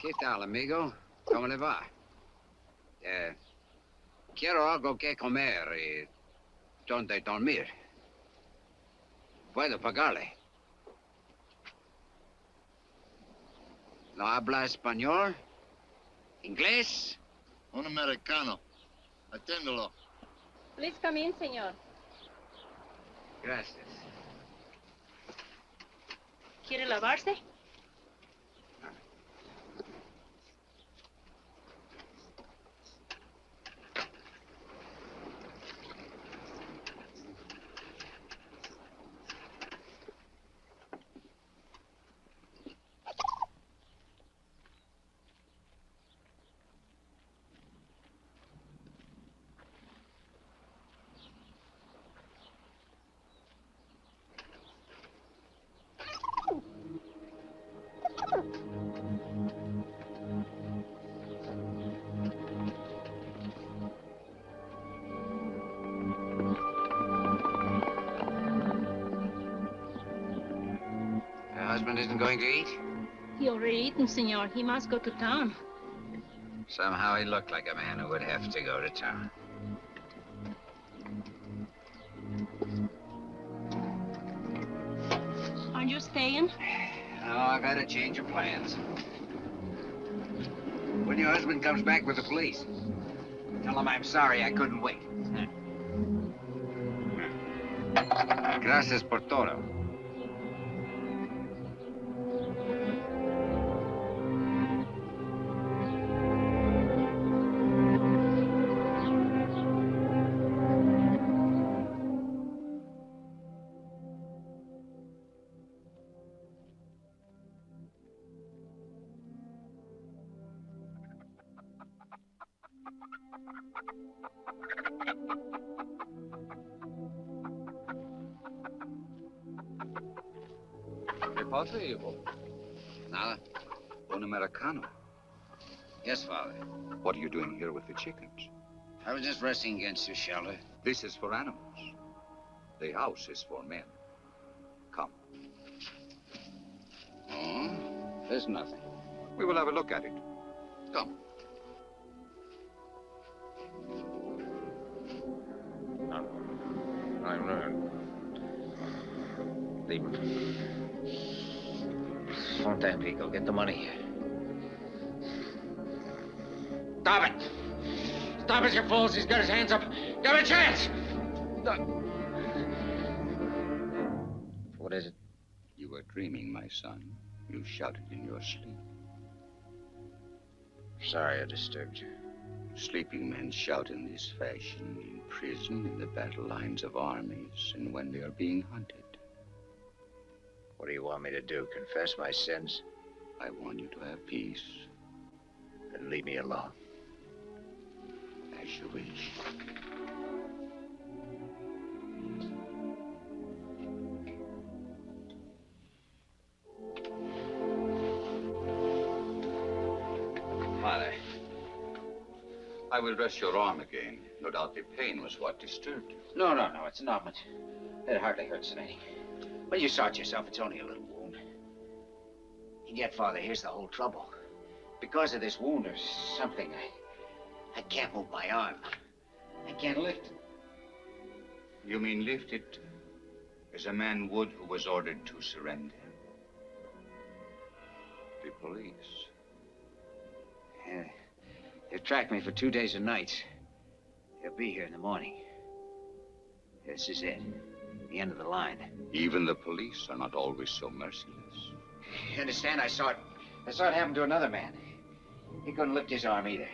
¿Qué tal, amigo? ¿Cómo le va? Quiero algo que comer y donde dormir. Puedo pagarle. ¿No habla español? ¿Inglés? Un americano. Atiéndelo. Please come in, señor. Gracias. ¿Quiere lavarse? Her husband isn't going to eat? He already eaten, senor. He must go to town. Somehow he looked like a man who would have to go to town. Aren't you staying? No, I've had a change of plans. When your husband comes back with the police, tell him I'm sorry I couldn't wait. Gracias por todo. ¿Qué pasa, hijo? Nada. Un americano. Yes, Father. What are you doing here with the chickens? I was just resting against your shelter. This is for animals. The house is for men. Come. Oh, there's nothing. We will have a look at it. Come. Leave him. Fontaine, Pico, get the money. Stop it! Stop it, you fools! He's got his hands up. Give him a chance! What is it? You were dreaming, my son. You shouted in your sleep. Sorry I disturbed you. Sleeping men shout in this fashion in prison, in the battle lines of armies, and when they are being hunted. What do you want me to do? Confess my sins? I want you to have peace. Then leave me alone. As you wish. Father. I will dress your arm again. No doubt the pain was what disturbed you. No, it's not much. It hardly hurts any. Well, you saw it yourself. It's only a little wound. And yet, Father, here's the whole trouble. Because of this wound or something, I can't move my arm. I can't lift it. You mean lift it as a man would who was ordered to surrender? The police. Yeah, they've tracked me for 2 days and nights. They'll be here in the morning. This is it. The end of the line. Even the police are not always so merciless. You understand? I saw it happen to another man. He couldn't lift his arm either.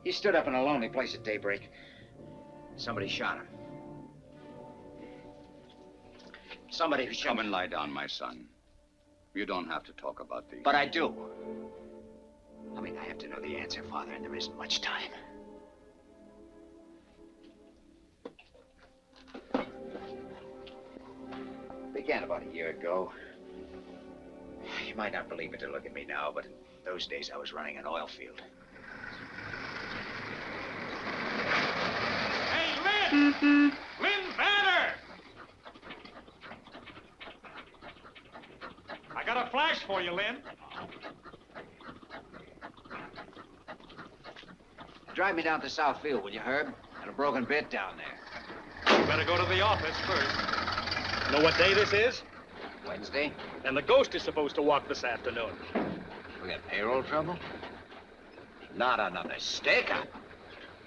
He stood up in a lonely place at daybreak. Somebody shot him. Somebody who shot him. Come and lie down, my son. You don't have to talk about these. But I do. I mean, I have to know the answer, Father, and there isn't much time. Began about a year ago. You might not believe it to look at me now, but in those days I was running an oil field. Hey, Lynn! Lynn Banner! I got a flash for you, Lynn. drive me down to Southfield, will you, Herb? Got a broken bit down there. You better go to the office first. Know what day this is? Wednesday? And the ghost is supposed to walk this afternoon. We got payroll trouble? Not another stick-up.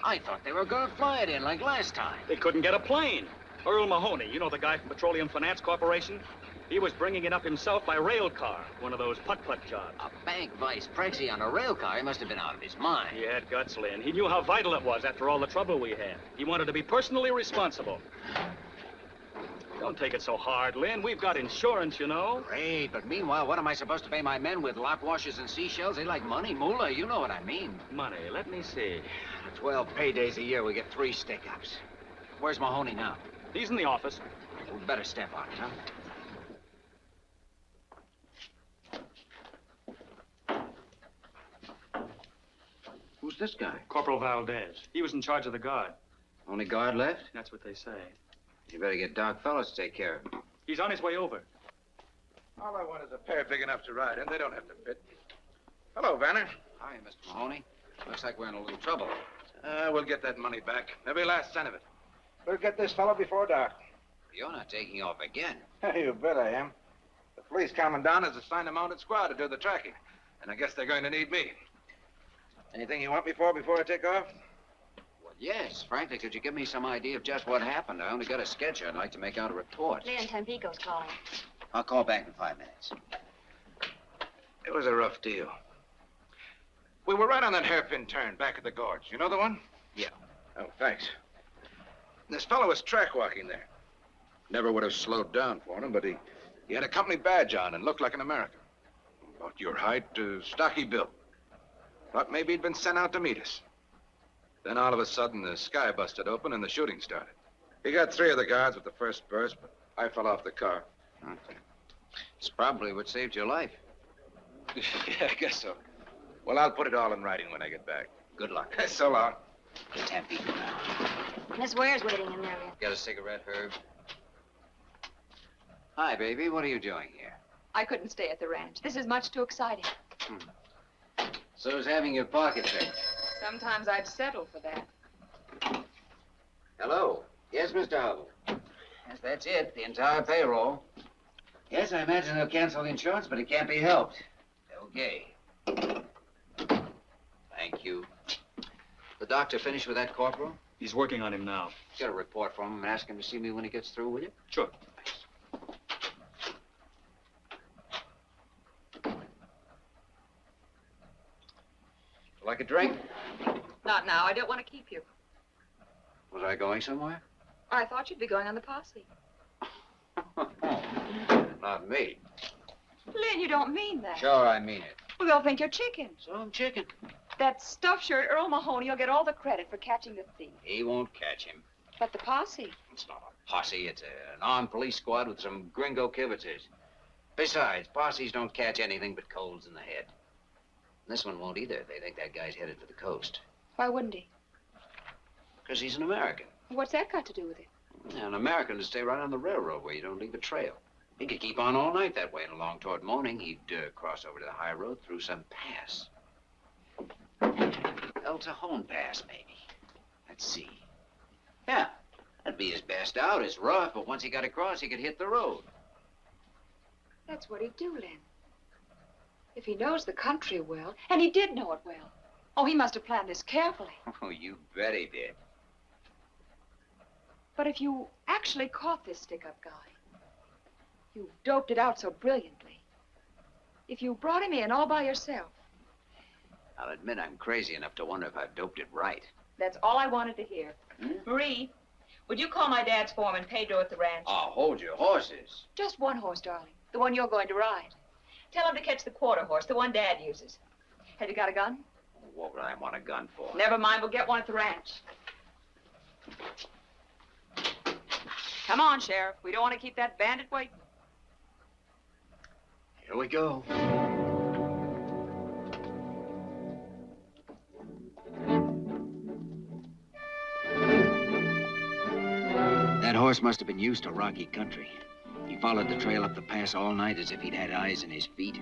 I thought they were gonna fly it in like last time. They couldn't get a plane. Earl Mahoney, you know the guy from Petroleum Finance Corporation? He was bringing it up himself by rail car, one of those putt-putt jobs. A bank vice prezi on a rail car? He must have been out of his mind. He had guts, Lynn. He knew how vital it was after all the trouble we had. He wanted to be personally responsible. Don't take it so hard, Lynn. We've got insurance, you know. Great, but meanwhile, what am I supposed to pay my men with lock washers and seashells? They like money, moolah, you know what I mean. Money, let me see. 12 paydays a year, we get 3 stick-ups. Where's Mahoney now? He's in the office. We better step on it, huh? Who's this guy? Corporal Valdez. He was in charge of the guard. Only guard left? That's what they say. You better get Doc Fellows to take care of him. He's on his way over. All I want is a pair big enough to ride in. They don't have to fit. Hello, Vanner. Hi, Mr. Mahoney. Looks like we're in a little trouble. We'll get that money back. Every last cent of it. We'll get this fellow before dark. You're not taking off again. You bet I am. The police commandant has assigned a mounted squad to do the tracking. And I guess they're going to need me. Anything you want me for before I take off? Well, yes. Frankly, could you give me some idea of just what happened? I only got a sketch. I'd like to make out a report. Leon Tampico's calling. I'll call back in 5 minutes. It was a rough deal. We were right on that hairpin turn back at the gorge. You know the one? Yeah. Oh, thanks. This fellow was track walking there. Never would have slowed down for him, but he had a company badge on and looked like an American. About your height, stocky built. Thought maybe he'd been sent out to meet us. Then all of a sudden, the sky busted open and the shooting started. He got 3 of the guards with the first burst, but I fell off the car. Okay. It's probably what saved your life. Yeah, I guess so. Well, I'll put it all in writing when I get back. Good luck. So long. Get Tampico now. Miss Ware's waiting in there, Leon. Got a cigarette, Herb? Hi, baby. What are you doing here? I couldn't stay at the ranch. This is much too exciting. So is having your pocket picked. Sometimes I'd settle for that. Hello. Yes, Mr. Hubble. Yes, that's it. The entire payroll. Yes, I imagine they'll cancel the insurance, but it can't be helped. Okay. Thank you. The doctor finished with that corporal? He's working on him now. Get a report from him and ask him to see me when he gets through, will you? Sure. Like a drink? Not now. I don't want to keep you. Was I going somewhere? I thought you'd be going on the posse. Not me. Lynn, you don't mean that. Sure, I mean it. Well, they'll think you're chicken. So I'm chicken. That stuffed shirt, Earl Mahoney, will get all the credit for catching the thief. He won't catch him. But the posse. It's not a posse. It's an armed police squad with some gringo kibitzers. Besides, posses don't catch anything but colds in the head. This one won't either. They think that guy's headed for the coast. Why wouldn't he? Because he's an American. What's that got to do with it? An American would stay right on the railroad where you don't leave a trail. He could keep on all night that way, and along toward morning, he'd cross over to the high road through some pass. El Cajon Pass, maybe. Let's see. Yeah, that'd be his best out. It's rough, but once he got across, he could hit the road. That's what he'd do, Lynn. If he knows the country well, and he did know it well. Oh, he must have planned this carefully. Oh, you bet he did. But if you actually caught this stick-up guy, you doped it out so brilliantly. If you brought him in all by yourself. I'll admit I'm crazy enough to wonder if I've doped it right. That's all I wanted to hear. Marie, would you call my dad's foreman, Pedro, at the ranch? Oh, hold your horses. Just one horse, darling. The one you're going to ride. Tell him to catch the quarter horse, the one Dad uses. Have you got a gun? What would I want a gun for? Never mind, we'll get one at the ranch. Come on, Sheriff. We don't want to keep that bandit waiting. Here we go. That horse must have been used to rocky country. He followed the trail up the pass all night as if he'd had eyes in his feet.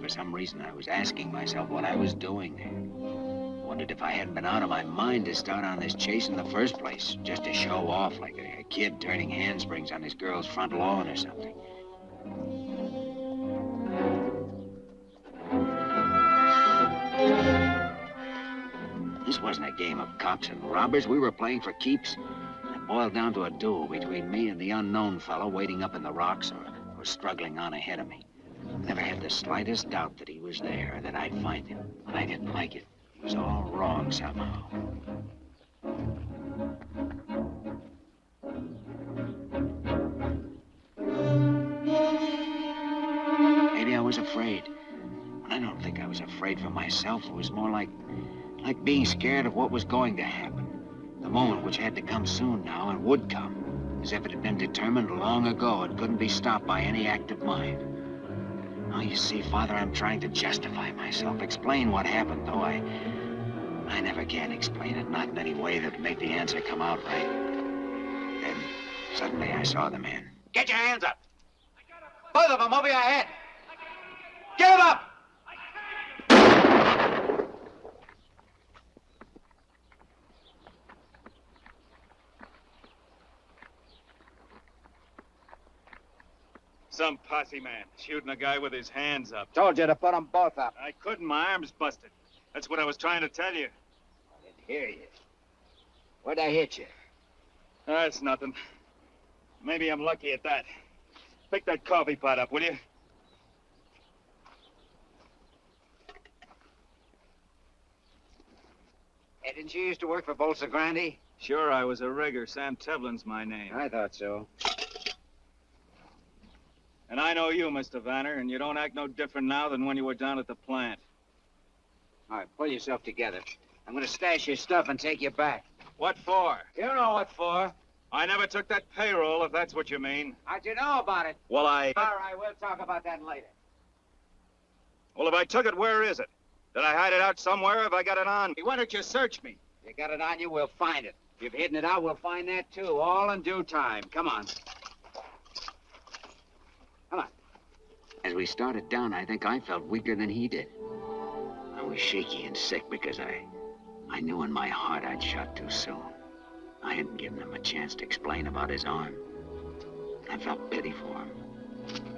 For some reason, I was asking myself what I was doing there. Wondered if I hadn't been out of my mind to start on this chase in the first place, just to show off like a kid turning handsprings on his girl's front lawn or something. This wasn't a game of cops and robbers. We were playing for keeps. It boiled down to a duel between me and the unknown fellow waiting up in the rocks or struggling on ahead of me. Never had the slightest doubt that he was there, that I'd find him, but I didn't like it. It was all wrong somehow. Maybe I was afraid. But I don't think I was afraid for myself. It was more like being scared of what was going to happen. The moment which had to come soon now and would come, as if it had been determined long ago. It couldn't be stopped by any act of mine. Now, you see, Father, I'm trying to justify myself, explain what happened, though I never can explain it, not in any way that would make the answer come out right. Then, suddenly, I saw the man. Get your hands up! Both of them over your head! Get them up! Some posse man shooting a guy with his hands up. Told you to put them both up. I couldn't. My arm's busted. That's what I was trying to tell you. I didn't hear you. Where'd I hit you? That's nothing. Maybe I'm lucky at that. Pick that coffee pot up, will you? Hey, didn't you used to work for Bolsa Grande? Sure, I was a rigger. Sam Tevlin's my name. I thought so. And I know you, Mr. Vanner, and you don't act no different now than when you were down at the plant. All right, pull yourself together. I'm gonna stash your stuff and take you back. What for? You know what for. I never took that payroll, if that's what you mean. How'd you know about it? Well, All right, we'll talk about that later. Well, if I took it, where is it? Did I hide it out somewhere, or have I got it on me? Why don't you search me? If you got it on you, we'll find it. If you've hidden it out, we'll find that, too, all in due time. Come on. Come on. As we started down, I think I felt weaker than he did. I was shaky and sick because I knew in my heart I'd shot too soon. I hadn't given him a chance to explain about his arm. I felt pity for him.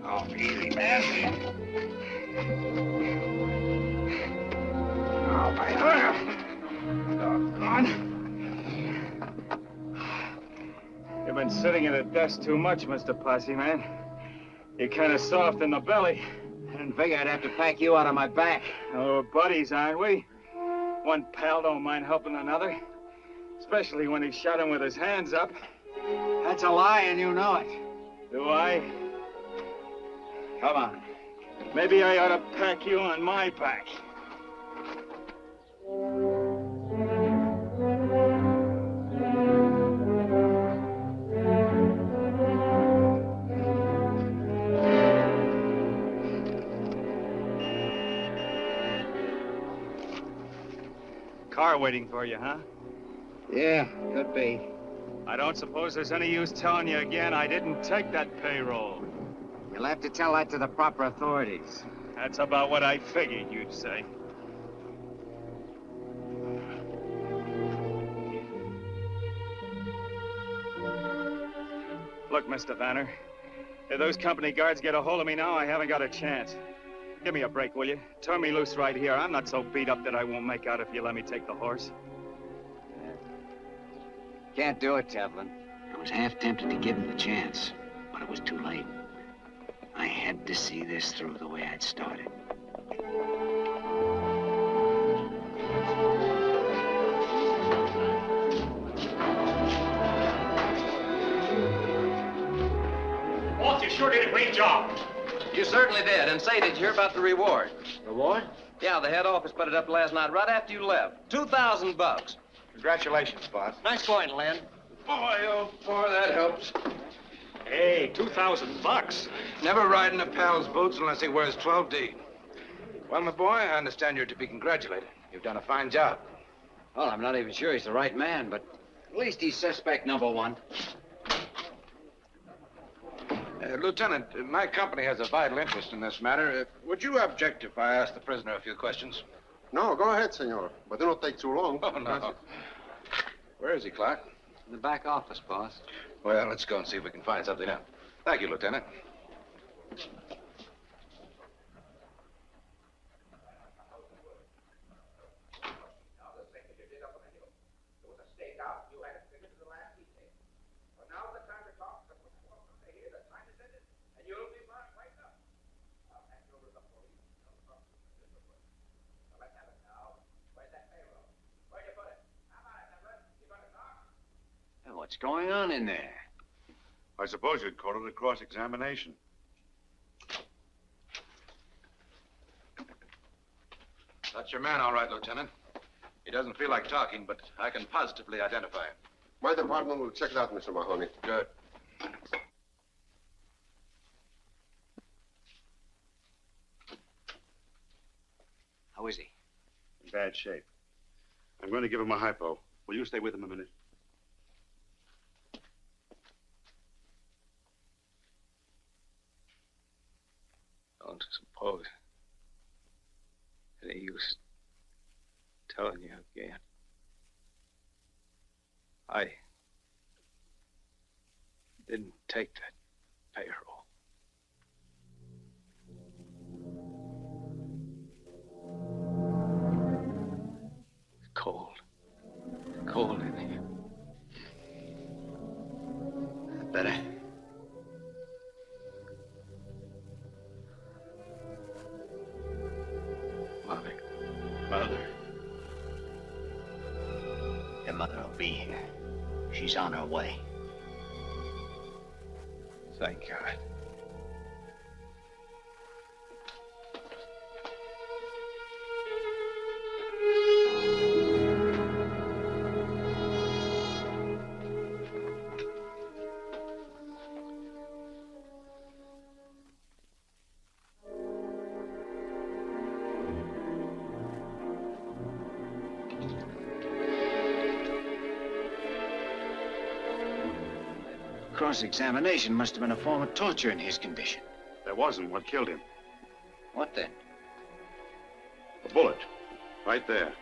Oh, easy, man. Oh, my arm. Doggone. You've been sitting at a desk too much, Mr. Posse Man. You're kind of soft in the belly. I didn't figure I'd have to pack you out of my back. Oh, we're buddies, aren't we? One pal don't mind helping another. Especially when he shot him with his hands up. That's a lie, and you know it. Do I? Come on. Maybe I ought to pack you on my back. Car waiting for you, huh? Yeah, could be. I don't suppose there's any use telling you again I didn't take that payroll. You'll have to tell that to the proper authorities. That's about what I figured you'd say. Look, Mr. Vanner, if those company guards get a hold of me now, I haven't got a chance. Give me a break, will you? Turn me loose right here. I'm not so beat up that I won't make out if you let me take the horse. Can't do it, Tevlin. I was half tempted to give him the chance, but it was too late. I had to see this through the way I'd started. Walt, you sure did a great job. You certainly did. And say, did you hear about the reward? Reward? Yeah, the head office put it up last night right after you left. $2,000. Congratulations, boss. Nice point, Len. Boy, oh, boy, that helps. Hey, $2,000. Never ride in a pal's boots unless he wears 12D. Well, my boy, I understand you're to be congratulated. You've done a fine job. Well, I'm not even sure he's the right man, but at least he's suspect number one. Lieutenant, my company has a vital interest in this matter. Would you object if I asked the prisoner a few questions? No, go ahead, senor. But do not take too long. Oh, no. Where is he, Clark? In the back office, boss. Well, let's go and see if we can find something out. Thank you, Lieutenant. What's going on in there? I suppose you'd call it a cross-examination. That's your man, all right, Lieutenant. He doesn't feel like talking, but I can positively identify him. My department will check it out, Mr. Mahoney. Good. How is he? In bad shape. I'm going to give him a hypo. Will you stay with him a minute? Don't suppose any use telling you again. I didn't take that payroll. It's cold. It's cold in here. Better. Mother. Your mother will be here. She's on her way. Thank God. Cross-examination must have been a form of torture in his condition. There wasn't. What killed him? What then? A bullet. Right there.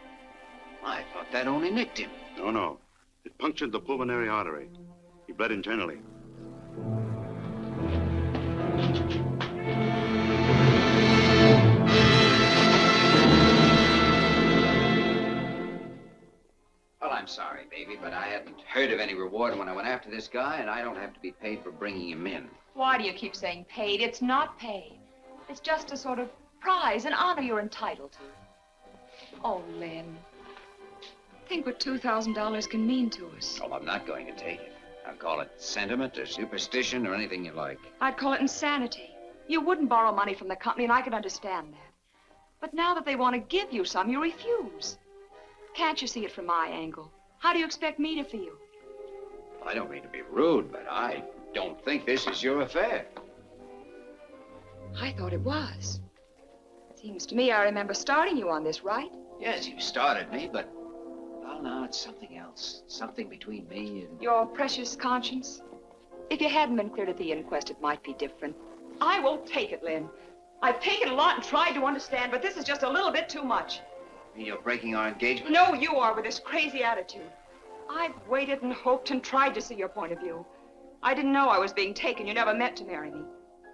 I thought that only nicked him. No. It punctured the pulmonary artery. He bled internally. Well, I'm sorry, baby, but I hadn't heard of any reward when I went after this guy, and I don't have to be paid for bringing him in. Why do you keep saying paid? It's not paid. It's just a sort of prize, an honor you're entitled to. Oh, Lynn. Think what $2,000 can mean to us. Oh, I'm not going to take it. I'll call it sentiment or superstition or anything you like. I'd call it insanity. You wouldn't borrow money from the company, and I could understand that. But now that they want to give you some, you refuse. Can't you see it from my angle? How do you expect me to feel? I don't mean to be rude, but I don't think this is your affair. I thought it was. Seems to me I remember starting you on this, right? Yes, you started me, but... well, now it's something else. Something between me and... Your precious conscience? If you hadn't been cleared at the inquest, it might be different. I won't take it, Lynn. I've taken a lot and tried to understand, but this is just a little bit too much. You're breaking our engagement? No, you are, with this crazy attitude. I've waited and hoped and tried to see your point of view. I didn't know I was being taken. You never meant to marry me.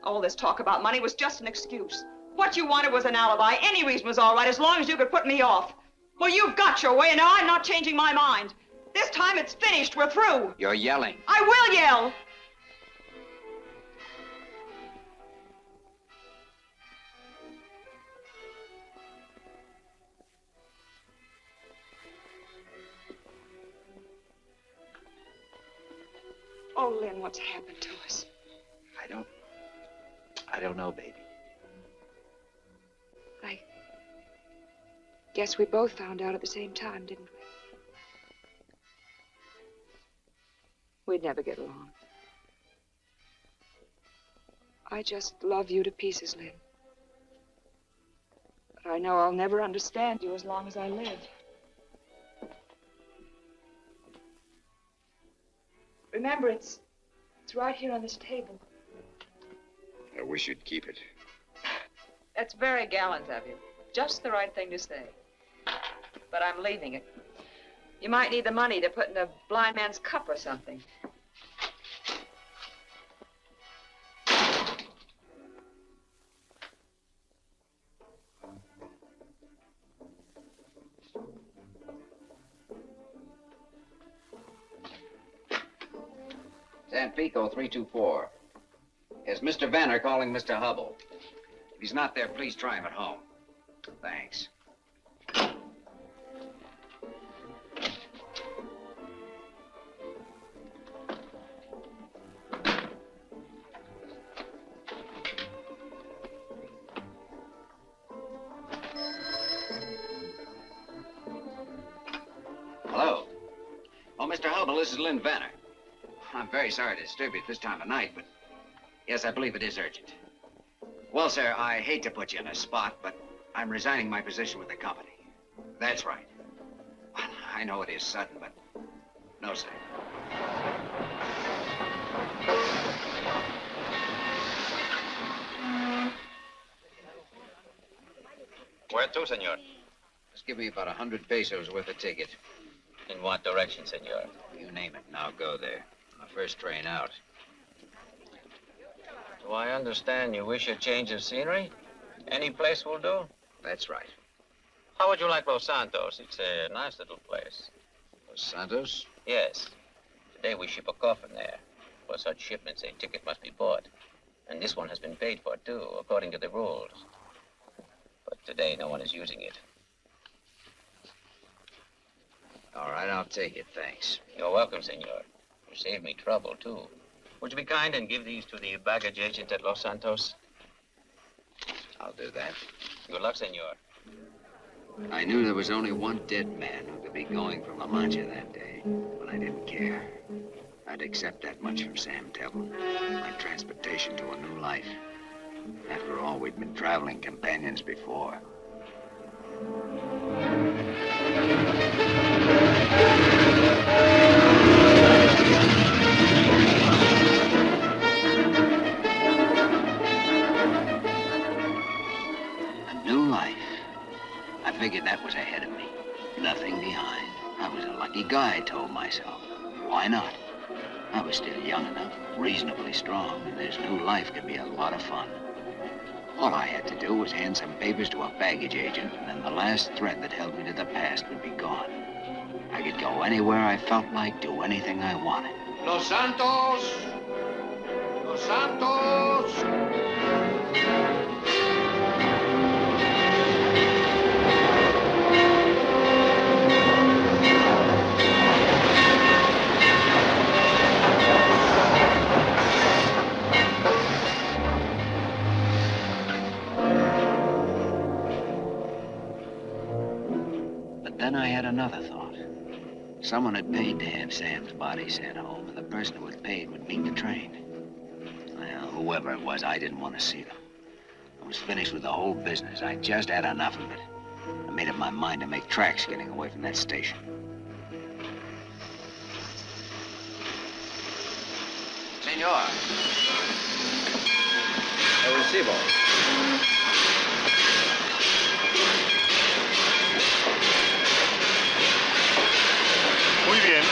All this talk about money was just an excuse. What you wanted was an alibi. Any reason was all right, as long as you could put me off. Well, you've got your way, and now I'm not changing my mind. This time it's finished. We're through. You're yelling. I will yell. Oh, Lynn, what's happened to us? I don't know, baby. I guess we both found out at the same time, didn't we? We'd never get along. I just love you to pieces, Lynn. But I know I'll never understand you as long as I live. Remember, it's right here on this table. I wish you'd keep it. That's very gallant of you. Just the right thing to say. But I'm leaving it. You might need the money to put in a blind man's cup or something. Tampico 324. Is Mr. Vanner calling Mr. Hubble? If he's not there, please try him at home. Thanks. Hello. Oh, Mr. Hubble, this is Lynn Vanner. I'm very sorry to disturb you at this time of night, but yes, I believe it is urgent. Well, sir, I hate to put you in a spot, but I'm resigning my position with the company. That's right. Well, I know it is sudden, but no, sir. Where to, senor? Just give me about 100 pesos worth of ticket. In what direction, senor? You name it, and I'll go there. On the first train out. Do I understand you wish a change of scenery? Any place will do? That's right. How would you like Los Santos? It's a nice little place. Los Santos? Yes. Today we ship a coffin there. For such shipments, a ticket must be bought. And this one has been paid for, too, according to the rules. But today, no one is using it. All right, I'll take it, thanks. You're welcome, senor. You saved me trouble, too. Would you be kind and give these to the baggage agent at Los Santos? I'll do that. Good luck, senor. I knew there was only one dead man who could be going from La Mancha that day, but I didn't care. I'd accept that much from Sam Tevlin. My transportation to a new life. After all, we'd been traveling companions before. A new life. I figured that was ahead of me. Nothing behind. I was a lucky guy, I told myself. Why not? I was still young enough, reasonably strong, and this new life could be a lot of fun. All I had to do was hand some papers to a baggage agent, and then the last thread that held me to the past would be gone. I could go anywhere I felt like, do anything I wanted. Los Santos! Los Santos! Then I had another thought. Someone had paid to have Sam's body sent home, and the person who had paid would meet the train. Well, whoever it was, I didn't want to see them. I was finished with the whole business. I just had enough of it. I made up my mind to make tracks getting away from that station. Senor. El recibo. Muy bien.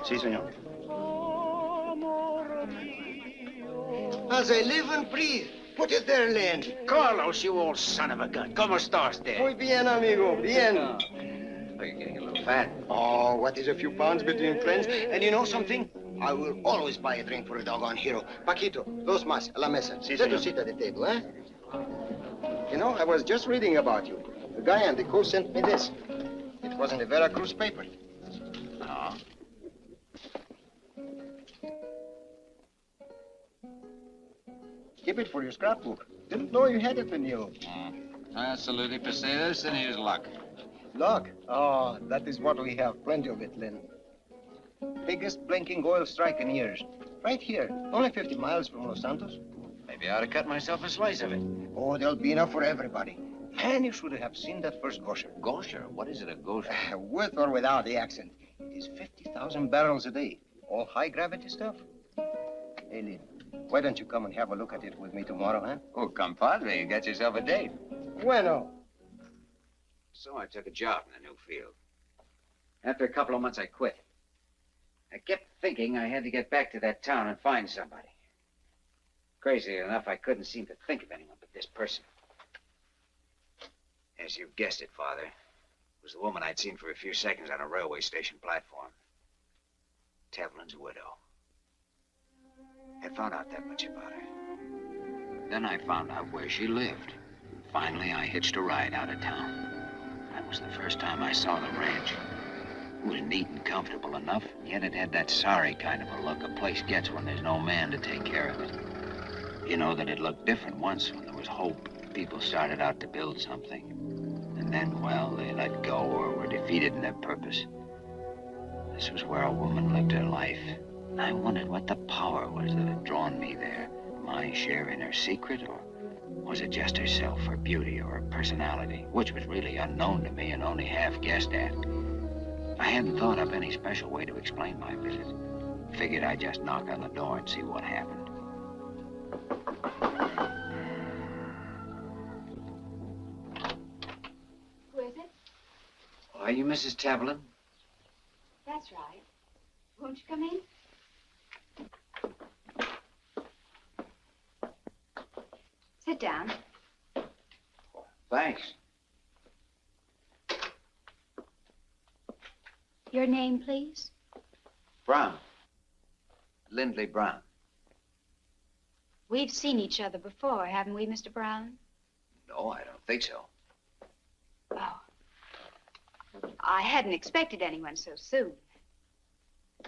Si, senor. As I live and breathe. Put it there, Len. Carlos, you old son of a gun. ¿Cómo estás, Dad? Muy bien, amigo. Bien. Oh, you're getting a little fat. Oh, what is a few pounds between friends? And you know something? I will always buy a drink for a doggone hero. Paquito, dos más, a la mesa. Si, Let senor. us sit at the table, eh? You know, I was just reading about you. The guy on the coast sent me this. It was in the Veracruz paper. No. Keep it for your scrapbook. Didn't know you had it in you. Absolutely, Paseos, and here's luck. Luck? Oh, that is what we have. Plenty of it, Lynn. Biggest blinking oil strike in years. Right here. Only 50 miles from Los Santos. Maybe I ought to cut myself a slice of it. Oh, there'll be enough for everybody. And you should have seen that first gosher. Gosher? What is it, a gosher? With or without the accent. It is 50,000 barrels a day. All high-gravity stuff. Hey, Lynn, why don't you come and have a look at it with me tomorrow, huh? Oh, compadre, you got yourself a date. Bueno. So I took a job in the new field. After a couple of months, I quit. I kept thinking I had to get back to that town and find somebody. Crazy enough, I couldn't seem to think of anyone but this person. As you guessed it, Father, it was the woman I'd seen for a few seconds on a railway station platform. Tevlin's widow. I found out that much about her. Then I found out where she lived. Finally, I hitched a ride out of town. That was the first time I saw the ranch. It was neat and comfortable enough, yet it had that sorry kind of a look a place gets when there's no man to take care of it. You know that it looked different once when there was hope. People started out to build something. And then, well, they let go or were defeated in their purpose. This was where a woman lived her life. I wondered what the power was that had drawn me there. My share in her secret, or was it just herself, her beauty, or her personality, which was really unknown to me and only half guessed at? I hadn't thought up any special way to explain my visit. Figured I'd just knock on the door and see what happened. Who is it? Are you Mrs. Tevlin? That's right. Won't you come in? Sit down. Thanks. Your name, please? Brown. Lindley Brown. We've seen each other before, haven't we, Mr. Brown? No, I don't think so. Oh. I hadn't expected anyone so soon.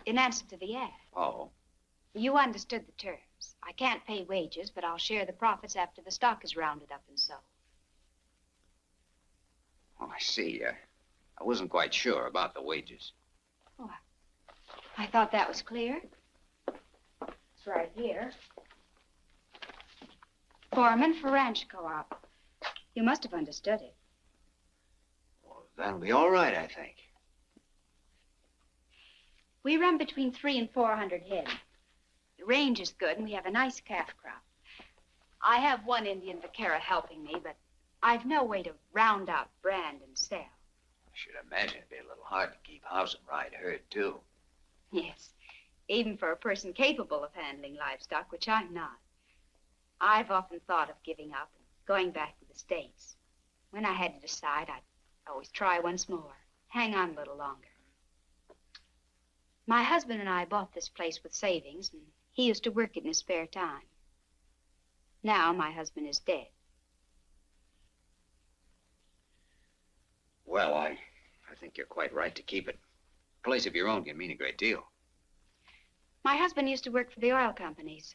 In answer to the ad. Oh. You understood the terms. I can't pay wages, but I'll share the profits after the stock is rounded up and sold. Oh, I see. I wasn't quite sure about the wages. Oh, I thought that was clear. It's right here. Foreman for ranch co-op. You must have understood it. Well, that'll be all right, I think. We run between 300 and 400 head. The range is good, and we have a nice calf crop. I have one Indian vaquero helping me, but I've no way to round out, brand, and sell. I should imagine it'd be a little hard to keep house and ride herd, too. Yes, even for a person capable of handling livestock, which I'm not. I've often thought of giving up and going back to the States. When I had to decide, I'd always try once more, hang on a little longer. My husband and I bought this place with savings, and he used to work it in his spare time. Now my husband is dead. Well, I think you're quite right to keep it. A place of your own can mean a great deal. My husband used to work for the oil companies.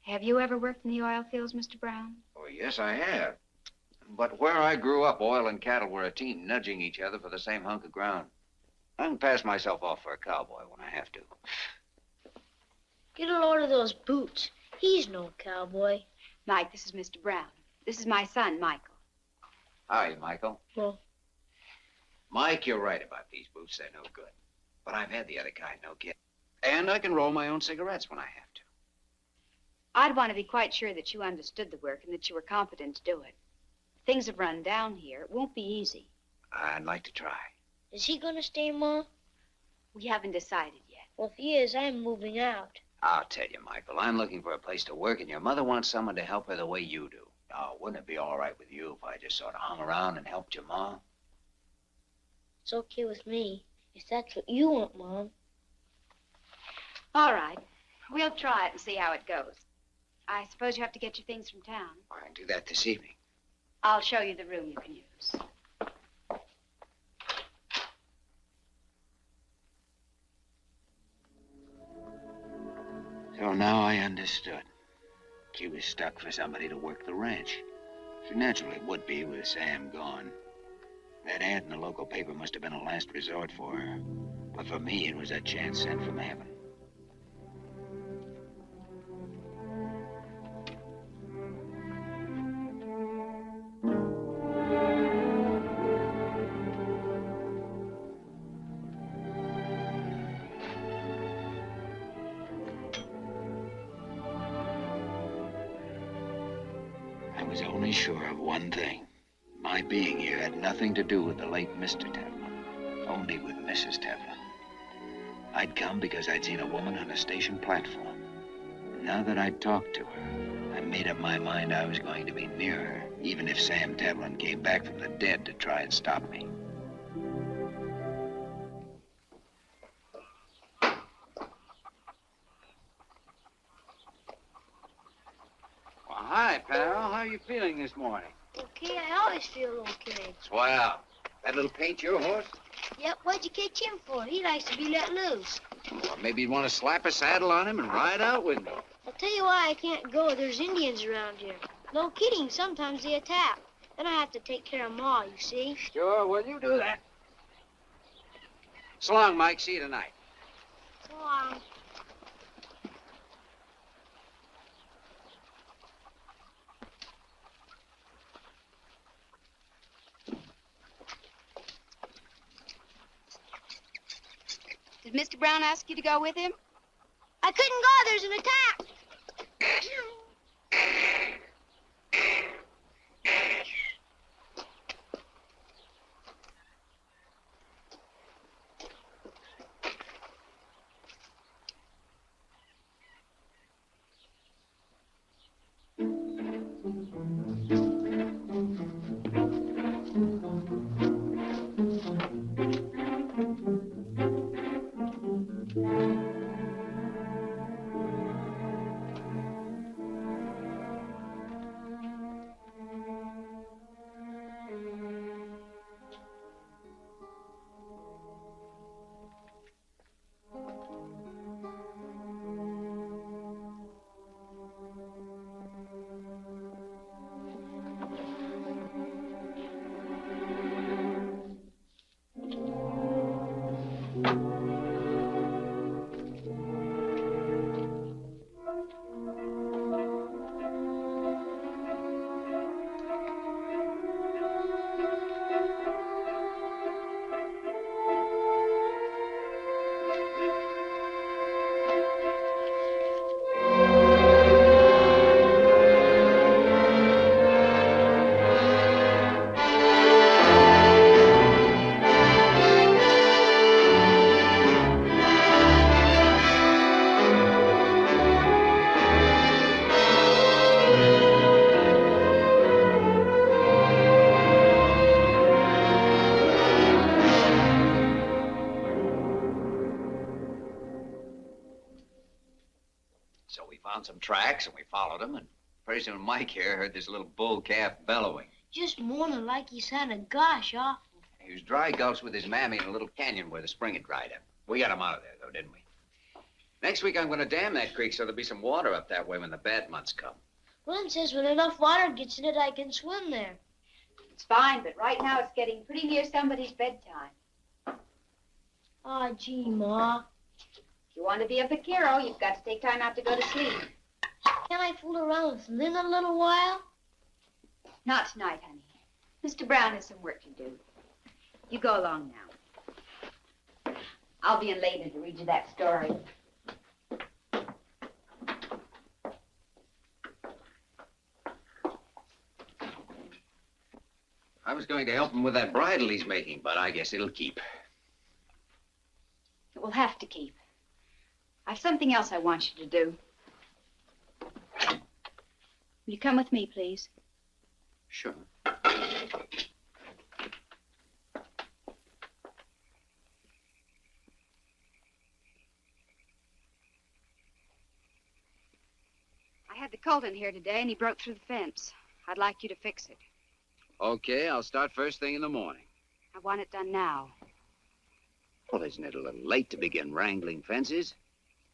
Have you ever worked in the oil fields, Mr. Brown? Oh, yes, I have. But where I grew up, oil and cattle were a team, nudging each other for the same hunk of ground. I can pass myself off for a cowboy when I have to. Get a load of those boots. He's no cowboy. Mike, this is Mr. Brown. This is my son, Michael. Hi, Michael. Well, Mike, you're right about these boots. They're no good. But I've had the other kind, no kid. And I can roll my own cigarettes when I have to. I'd want to be quite sure that you understood the work and that you were competent to do it. Things have run down here. It won't be easy. I'd like to try. is he gonna stay, Ma? We haven't decided yet. Well, if he is, I'm moving out. I'll tell you, Michael, I'm looking for a place to work, and your mother wants someone to help her the way you do. Oh, wouldn't it be all right with you if I just sort of hung around and helped your mom? It's okay with me, if that's what you want, Mom. All right. We'll try it and see how it goes. I suppose you have to get your things from town. I can do that this evening. I'll show you the room you can use. So now I understood. She was stuck for somebody to work the ranch. She naturally would be with Sam gone. That ad in the local paper must have been a last resort for her. But for me, it was a chance sent from heaven. I was only sure of one thing. My being here had nothing to do with the late Mr. Tevlin, only with Mrs. Tevlin. I'd come because I'd seen a woman on a station platform. Now that I'd talked to her, I made up my mind I was going to be near her, even if Sam Tevlin came back from the dead to try and stop me. Well, hi, pal. How are you feeling this morning? Okay, I always feel okay. Swell. That little paint your horse? Yep, what'd you catch him for? He likes to be let loose. Or maybe you'd want to slap a saddle on him and ride out with me. I'll tell you why I can't go. There's Indians around here. No kidding, sometimes they attack. Then I have to take care of Ma, you see. Sure, well, you do that. So long, Mike. See you tonight. So long. Did Mr. Brown ask you to go with him? I couldn't go. There's an attack. So we found some tracks and we followed them, and pretty soon Mike here heard this little bull calf bellowing. Just moaning like he sounded gosh awful. He was dry gulched with his mammy in a little canyon where the spring had dried up. We got him out of there, though, didn't we? Next week, I'm going to dam that creek so there'll be some water up that way when the bad months come. Lynn says when enough water gets in it, I can swim there. It's fine, but right now it's getting pretty near somebody's bedtime. Aw, gee, Ma. If you want to be a vaquero, you've got to take time out to go to sleep. Can't I fool around with Lynn a little while? Not tonight, honey. Mr. Brown has some work to do. You go along now. I'll be in later to read you that story. I was going to help him with that bridle he's making, but I guess it'll keep. It will have to keep. I've something else I want you to do. Will you come with me, please? Sure. I had the colt in here today, and he broke through the fence. I'd like you to fix it. Okay, I'll start first thing in the morning. I want it done now. Well, isn't it a little late to begin wrangling fences?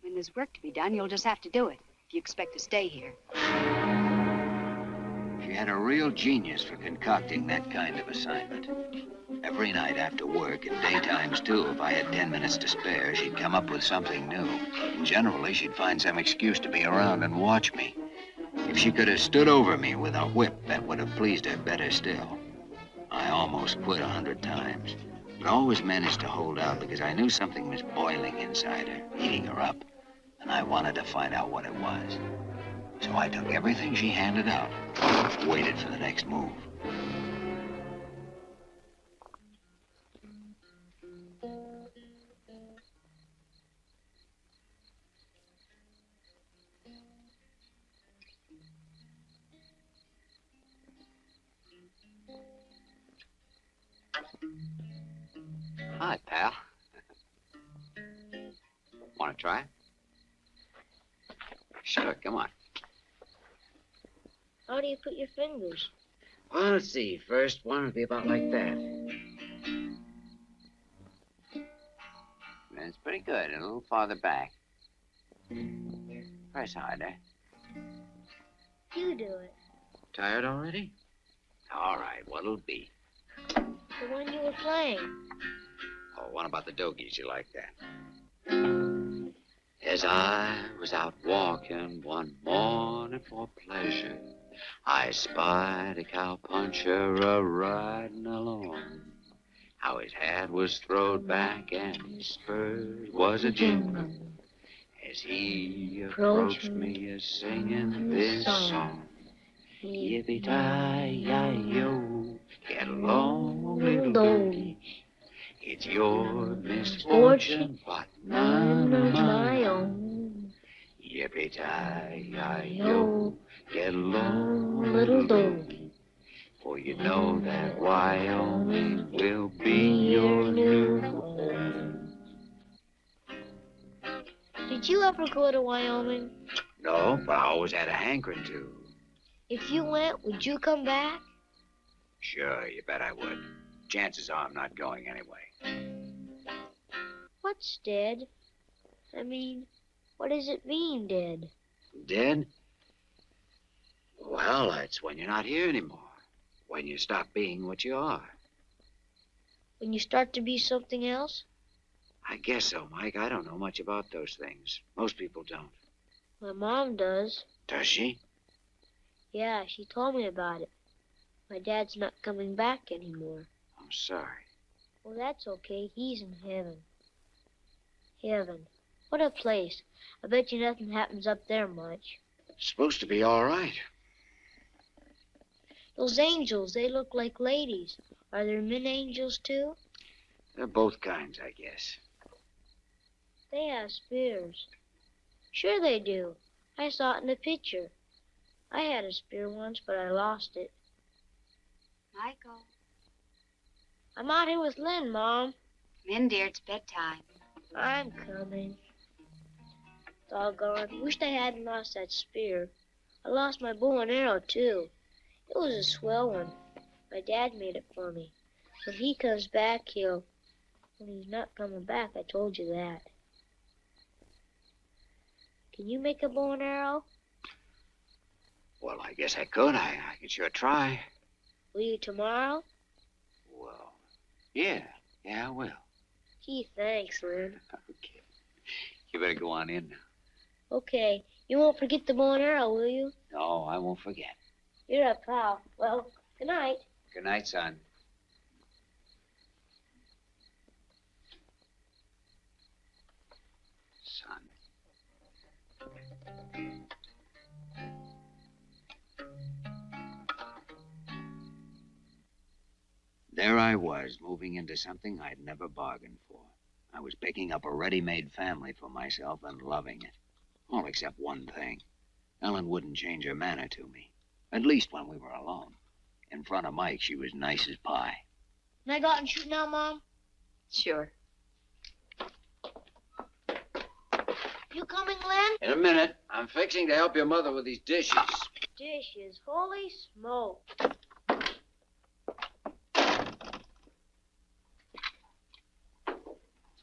When there's work to be done, you'll just have to do it if you expect to stay here. She had a real genius for concocting that kind of assignment. Every night after work, and daytimes too, if I had 10 minutes to spare, she'd come up with something new. And generally, she'd find some excuse to be around and watch me. If she could have stood over me with a whip, that would have pleased her better still. I almost quit 100 times, but always managed to hold out because I knew something was boiling inside her, eating her up, and I wanted to find out what it was. So I took everything she handed out, waited for the next move. Hi, pal. Want to try? Sure, come on. How do you put your fingers? Well, let's see. First one would be about like that. That's pretty good. And a little farther back. Press harder. You do it. Tired already? All right, what'll it be? The one you were playing. Oh, one about the dogies. You like that? As I was out walking one morning for pleasure, I spied a cowpuncher a-riding along. How his hat was throwed back and his spurs was a-jingling as he approached me a-singing this song. Yippee-ki-yi-yo, get along, little doggy. It's your misfortune, but none of my own. Yippee-ki-yi-yo, get along, little doggy. For you know that Wyoming will be your new home. Did you ever go to Wyoming? No, but I always had a hankering to. If you went, would you come back? Sure, you bet I would. Chances are I'm not going anyway. What's dead? I mean, what does it mean, dead? Dead? Well, it's when you're not here anymore. When you stop being what you are. When you start to be something else? I guess so, Mike. I don't know much about those things. Most people don't. My mom does. Does she? Yeah, she told me about it. My dad's not coming back anymore. I'm sorry. Well, that's okay. He's in heaven. Heaven. What a place. I bet you nothing happens up there much. It's supposed to be all right. Those angels, they look like ladies. Are there men angels, too? They're both kinds, I guess. They have spears. Sure they do. I saw it in the picture. I had a spear once, but I lost it. Michael. I'm out here with Lynn, Mom. Come in, dear. It's bedtime. I'm coming. Doggone. Wished I hadn't lost that spear. I lost my bow and arrow, too. It was a swell one. My dad made it for me. When he comes back, he'll... When he's not coming back, I told you that. Can you make a bow and arrow? Well, I guess I could. I could sure try. Will you tomorrow? Well, yeah, I will. Gee, thanks, Lynn. Okay. You better go on in now. Okay. You won't forget the bow and arrow, will you? No, I won't forget. You're a pal. Well, good night. Good night, son. Son. There I was, moving into something I'd never bargained for. I was picking up a ready-made family for myself and loving it. All except one thing. Ellen wouldn't change her manner to me. At least when we were alone. In front of Mike, she was nice as pie. Can I go out and shoot now, Mom? Sure. You coming, Len? In a minute. I'm fixing to help your mother with these dishes. Dishes. Holy smoke.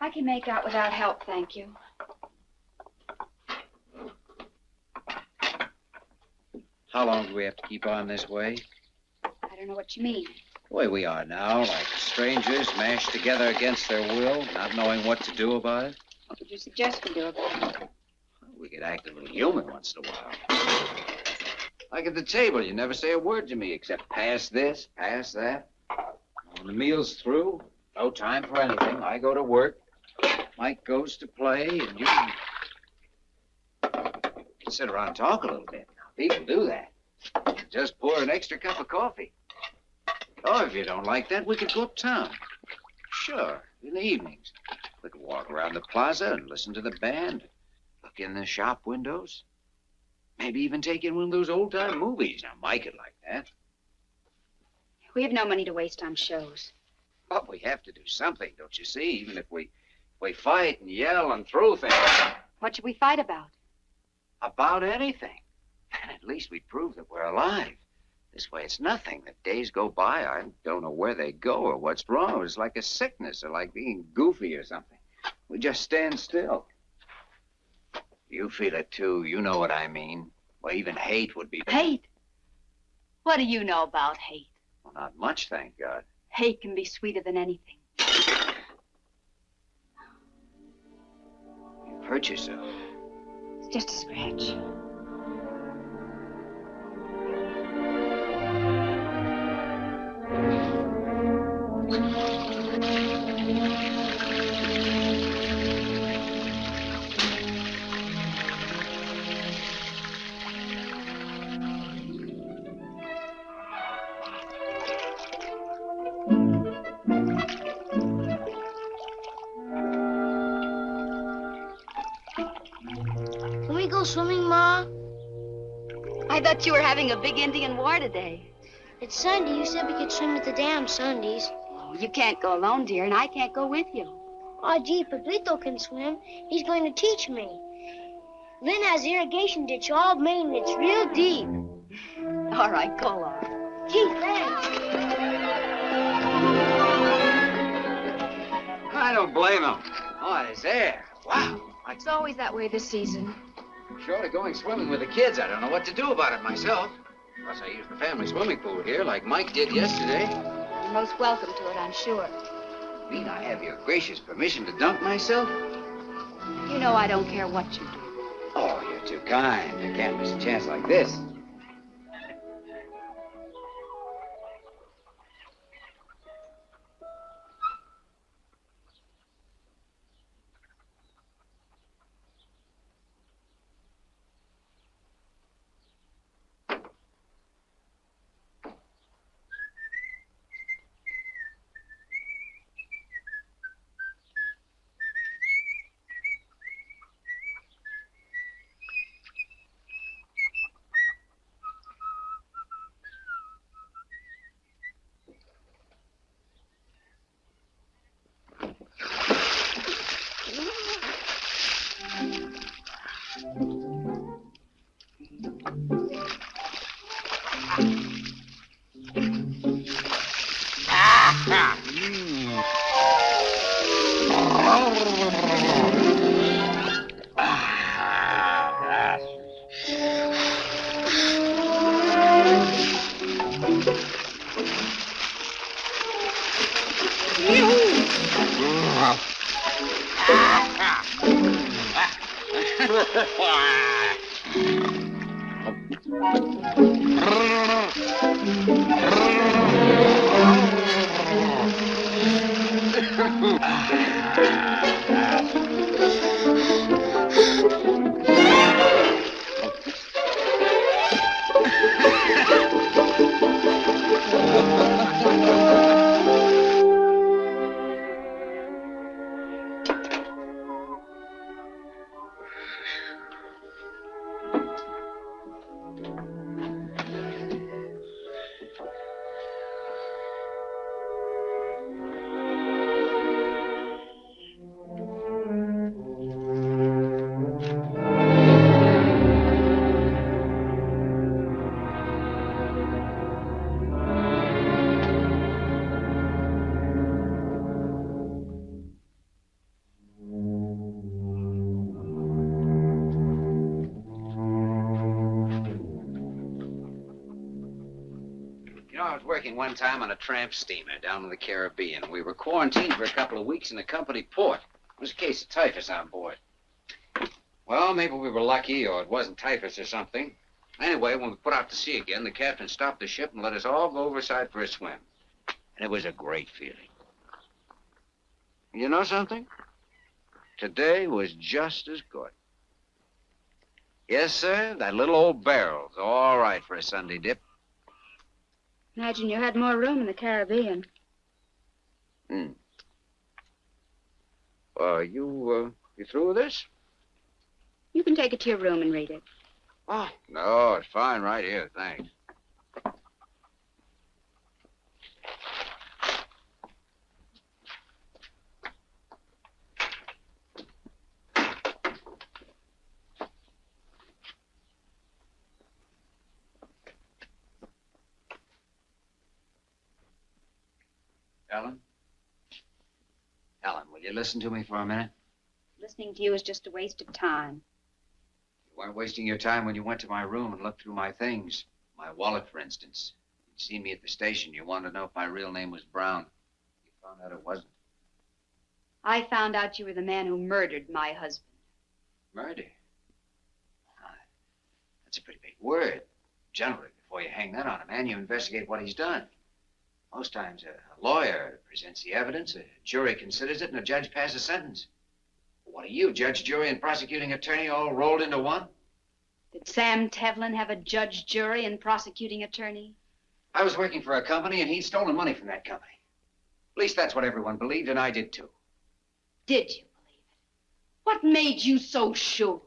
I can make out without help, thank you. How long do we have to keep on this way? I don't know what you mean. The way we are now, like strangers mashed together against their will, not knowing what to do about it. What would you suggest we do about it? We could act a little human once in a while. Like at the table, you never say a word to me except pass this, pass that. When the meal's through, no time for anything. I go to work. Mike goes to play, and you can sit around and talk a little bit. People do that. Just pour an extra cup of coffee. Oh, if you don't like that, we could go uptown. Sure, in the evenings. We could walk around the plaza and listen to the band. Look in the shop windows. Maybe even take in one of those old-time movies. Now, Mike would like that. We have no money to waste on shows. But we have to do something, don't you see? Even if we fight and yell and throw things. What should we fight about? About anything. And at least we prove that we're alive. This way it's nothing. The days go by, I don't know where they go or what's wrong. It's like a sickness or like being goofy or something. We just stand still. You feel it too. You know what I mean. Well, even hate would be... Hate? What do you know about hate? Well, not much, thank God. Hate can be sweeter than anything. You've hurt yourself. It's just a scratch. Can we go swimming, Ma? I thought you were having a big Indian war today. It's Sunday. You said we could swim at the dam Sundays. Oh, you can't go alone, dear, and I can't go with you. Oh, gee, Pablito can swim. He's going to teach me. Lynn has the irrigation ditch all made, and it's real deep. All right, go on. Gee, thanks. I don't blame him. Oh, it's there. Wow. It's always that way this season. Short of going swimming with the kids, I don't know what to do about it myself. Unless I use the family swimming pool here, like Mike did yesterday. You're most welcome to it, I'm sure. Mean I have your gracious permission to dunk myself? You know I don't care what you do. Oh, you're too kind. I can't miss a chance like this. You know, I was working one time on a tramp steamer down in the Caribbean. We were quarantined for a couple of weeks in a company port. There was a case of typhus on board. Well, maybe we were lucky, or it wasn't typhus or something. Anyway, when we put out to sea again, the captain stopped the ship and let us all go overside for a swim. And it was a great feeling. You know something? Today was just as good. Yes, sir, that little old barrel's all right for a Sunday dip. Imagine you had more room in the Caribbean. You through with this? You can take it to your room and read it. Oh, no, it's fine right here, thanks. Ellen? Ellen, will you listen to me for a minute? Listening to you is just a waste of time. You weren't wasting your time when you went to my room and looked through my things. My wallet, for instance. You'd seen me at the station. You wanted to know if my real name was Brown. You found out it wasn't. I found out you were the man who murdered my husband. Murder? That's a pretty big word. Generally, before you hang that on a man, you investigate what he's done. Most times, a lawyer presents the evidence, a jury considers it, and a judge passes sentence. What are you, judge, jury, and prosecuting attorney all rolled into one? Did Sam Tevlin have a judge, jury, and prosecuting attorney? I was working for a company, and he'd stolen money from that company. At least that's what everyone believed, and I did too. Did you believe it? What made you so sure?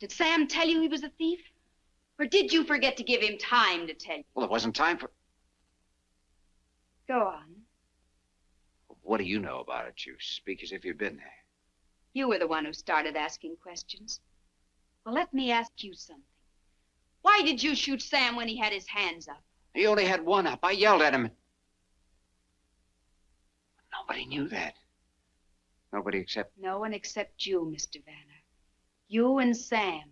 Did Sam tell you he was a thief? Or did you forget to give him time to tell you? Well, there wasn't time for... Go on. What do you know about it? You speak as if you'd been there. You were the one who started asking questions. Well, let me ask you something. Why did you shoot Sam when he had his hands up? He only had one up. I yelled at him. Nobody knew that. Nobody except... No one except you, Mr. Vanner. You and Sam.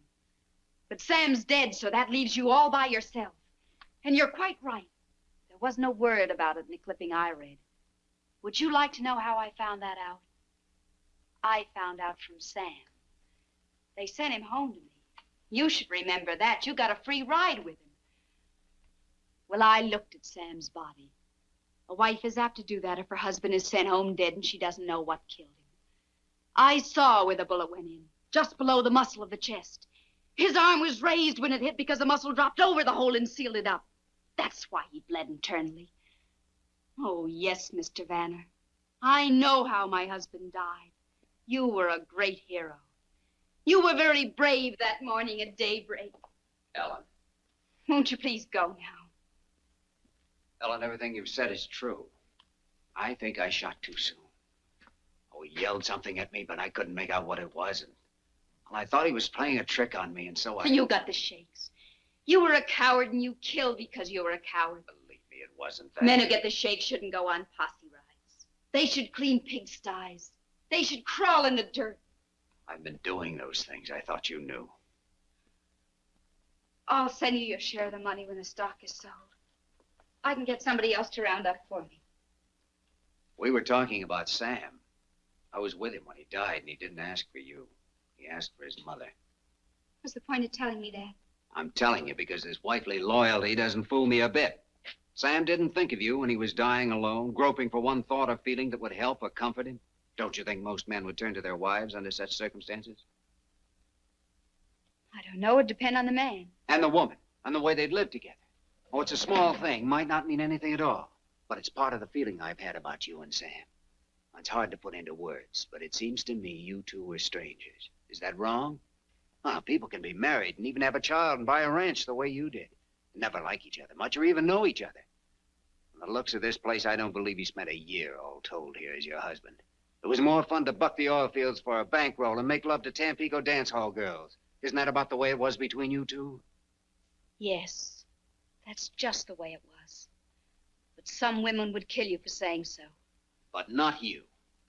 But Sam's dead, so that leaves you all by yourself. And you're quite right. There was no word about it in the clipping I read. Would you like to know how I found that out? I found out from Sam. They sent him home to me. You should remember that. You got a free ride with him. Well, I looked at Sam's body. A wife is apt to do that if her husband is sent home dead and she doesn't know what killed him. I saw where the bullet went in, just below the muscle of the chest. His arm was raised when it hit because the muscle dropped over the hole and sealed it up. That's why he bled internally. Oh, yes, Mr. Vanner. I know how my husband died. You were a great hero. You were very brave that morning at daybreak. Ellen. Won't you please go now? Ellen, everything you've said is true. I think I shot too soon. Oh, he yelled something at me, but I couldn't make out what it was. And well, I thought he was playing a trick on me, and so I... You got the shakes. You were a coward, and you killed because you were a coward. Believe me, it wasn't that. Men who get the shakes shouldn't go on posse rides. They should clean pigsties. They should crawl in the dirt. I've been doing those things. I thought you knew. I'll send you your share of the money when the stock is sold. I can get somebody else to round up for me. We were talking about Sam. I was with him when he died, and he didn't ask for you. He asked for his mother. What's the point of telling me that? I'm telling you because his wifely loyalty doesn't fool me a bit. Sam didn't think of you when he was dying alone, groping for one thought or feeling that would help or comfort him. Don't you think most men would turn to their wives under such circumstances? I don't know. It'd depend on the man. And the woman, and the way they'd live together. Oh, it's a small thing, might not mean anything at all. But it's part of the feeling I've had about you and Sam. It's hard to put into words, but it seems to me you two were strangers. Is that wrong? Well, people can be married and even have a child and buy a ranch the way you did. Never like each other much or even know each other. From the looks of this place, I don't believe you spent a year all told here as your husband. It was more fun to buck the oil fields for a bankroll and make love to Tampico dance hall girls. Isn't that about the way it was between you two? Yes, that's just the way it was. But some women would kill you for saying so. But not you.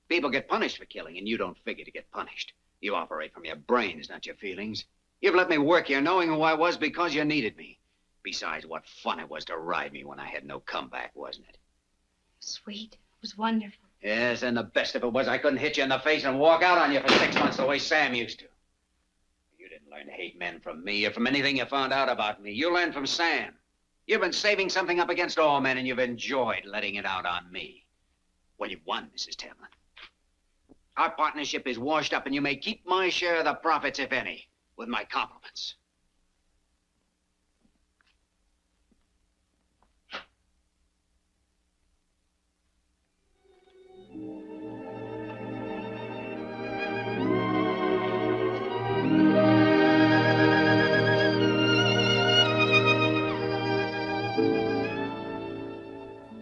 People get punished for killing, and you don't figure to get punished. You operate from your brains, not your feelings. You've let me work here knowing who I was because you needed me. Besides, what fun it was to ride me when I had no comeback, wasn't it? Sweet. It was wonderful. Yes, and the best of it was I couldn't hit you in the face and walk out on you for 6 months the way Sam used to. You didn't learn to hate men from me or from anything you found out about me. You learned from Sam. You've been saving something up against all men, and you've enjoyed letting it out on me. Well, you've won, Mrs. Tamlin. Our partnership is washed up, and you may keep my share of the profits, if any, with my compliments.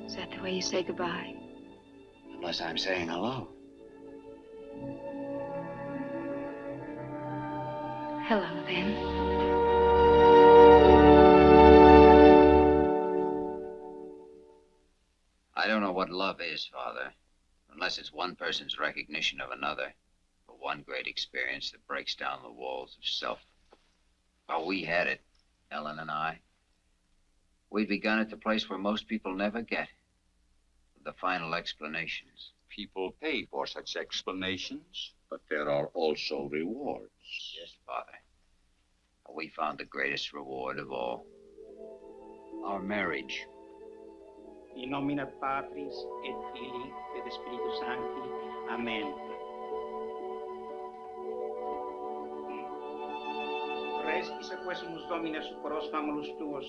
Is that the way you say goodbye? Unless I'm saying hello. Hello, then. I don't know what love is, Father, unless it's one person's recognition of another, or one great experience that breaks down the walls of self. Oh, we had it, Ellen and I. We'd begun at the place where most people never get, the final explanations. People pay for such explanations, but there are also rewards. Yes, Father. We found the greatest reward of all. Our marriage. In nomine Patris et Filii et Spiritus Sancti. Amen. Restis quesumus Domine superos famulus tuos,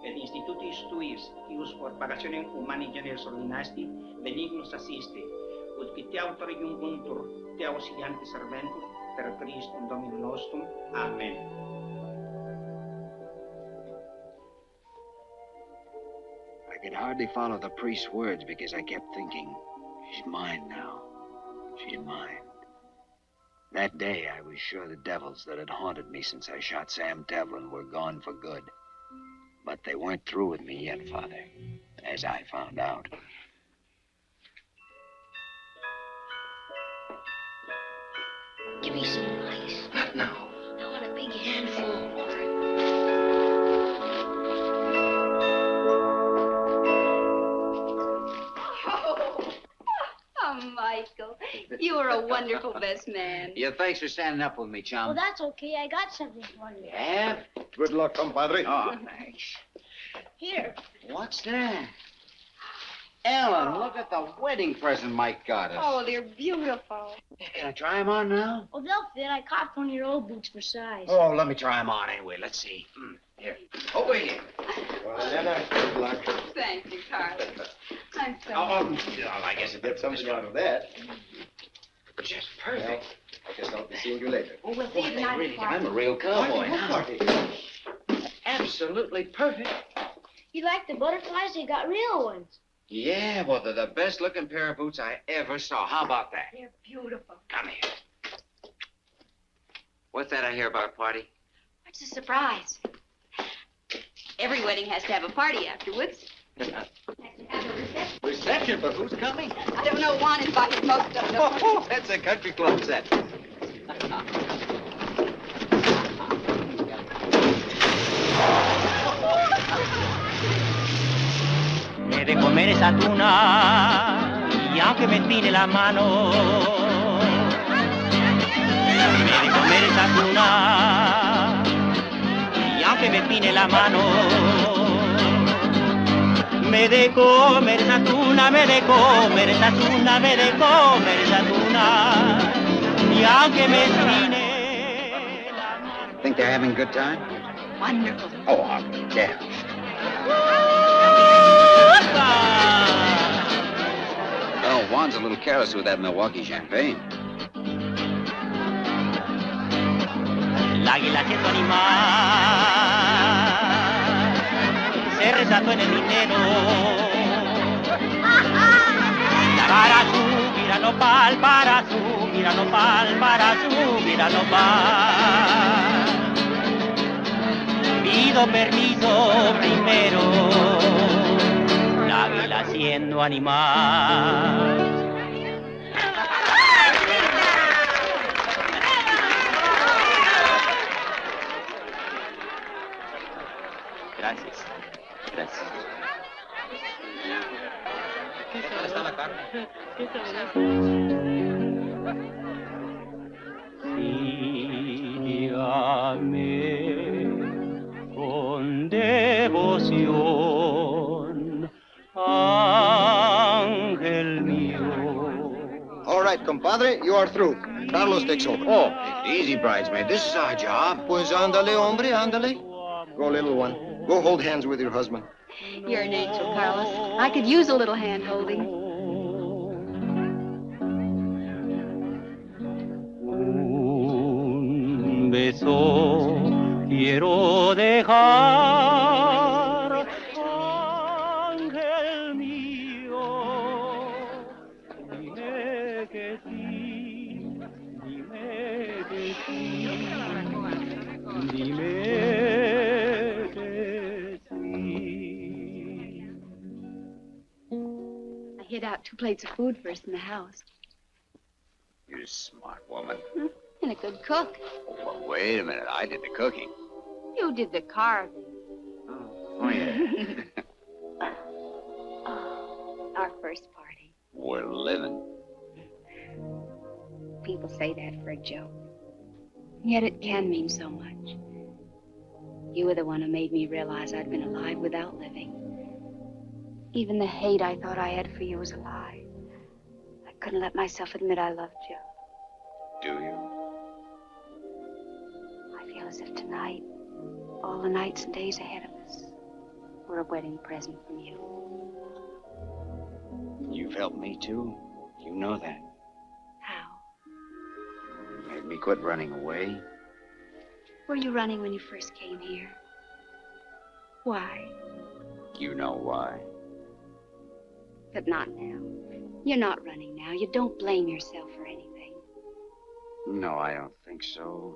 et institutis tuis, ius por pagationem humani generis ordinasti, benignus assiste, ut qui te autori iuncuntur, te auxilianti serventur, per Christum Dominum nostrum. Amen. I could hardly follow the priest's words because I kept thinking, she's mine now. She's mine. That day, I was sure the devils that had haunted me since I shot Sam Devlin were gone for good. But they weren't through with me yet, Father, as I found out. Give me some ice. Not now. I want a big handful. Oh, Michael, you are a wonderful best man. Yeah, thanks for standing up with me, chum. Well, that's okay. I got something for you. Yeah? Good luck, compadre. Oh, thanks. Here. What's that? Ellen, look at the wedding present Mike got us. Oh, they're beautiful. Can I try them on now? Oh, they'll fit. I caught one of your old boots for size. Oh, let me try them on anyway. Let's see. Here. Over here. Good luck. Thank you, Carlos. I'm so Well, I guess it Get something out of that. just perfect. I guess I'll be seeing you later. Oh, we'll see you tonight. Really, I'm a real cowboy now. Absolutely perfect. You like the butterflies? They got real ones. Yeah, well, they're the best looking pair of boots I ever saw. How about that? They're beautiful. Come here. What's that I hear about a party? What's the surprise? Every wedding has to have a party afterwards. Reception, but who's coming? I don't know. Juan invited most of them. Oh, that's a country club set. Me de comer esa tuna y aunque me tire la mano, me de comer esa tuna y aunque me pine la mano, me de comer esa tuna, me de comer esa tuna, me de comer esa tuna y aunque me pine la mano. Think they're having a good time? Wonderful. Oh, I'll be damned. Oh, Juan's a little careless with that Milwaukee champagne. El águila siendo animal se resató en el dinero para subir a nopal, para subir a nopal, para subir a nopal. Pido permiso primero, el águila siendo animal. Gracias. Gracias. ¿Qué tal está la carne? Sígame con devoción, ángel mío. All right, compadre, you are through. Carlos takes over. Oh, easy, bridesmaid. This is our job. Pues ándale, hombre, ándale. Go, little one. Go hold hands with your husband. You're an angel, Carlos. I could use a little hand-holding. Un beso quiero dejar, ángel mío. Dime que sí, dime que sí, dime que sí. I hid out 2 plates of food for us in the house. You're a smart woman. And a good cook. Oh, well, wait a minute. I did the cooking. You did the carving. Oh, yeah. Our first party. We're living. People say that for a joke. Yet it can mean so much. You were the one who made me realize I'd been alive without living. Even the hate I thought I had for you was a lie. I couldn't let myself admit I loved you. Do you? I feel as if tonight, all the nights and days ahead of us, were a wedding present from you. You've helped me, too. You know that. How? Made me quit running away. Were you running when you first came here? Why? You know why. But not now. You're not running now. You don't blame yourself for anything. No, I don't think so.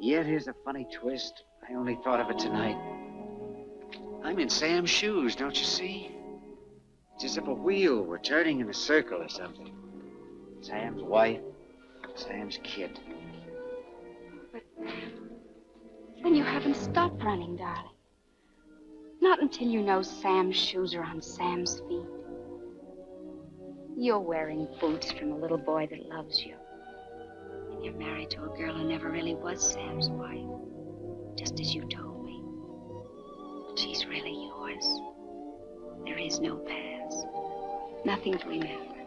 Yet here's a funny twist. I only thought of it tonight. I'm in Sam's shoes, don't you see? It's as if a wheel were turning in a circle or something. Sam's wife, Sam's kid. But then you haven't stopped running, darling. Not until you know Sam's shoes are on Sam's feet. You're wearing boots from a little boy that loves you. And you're married to a girl who never really was Sam's wife. Just as you told me. But she's really yours. There is no past. Nothing to remember.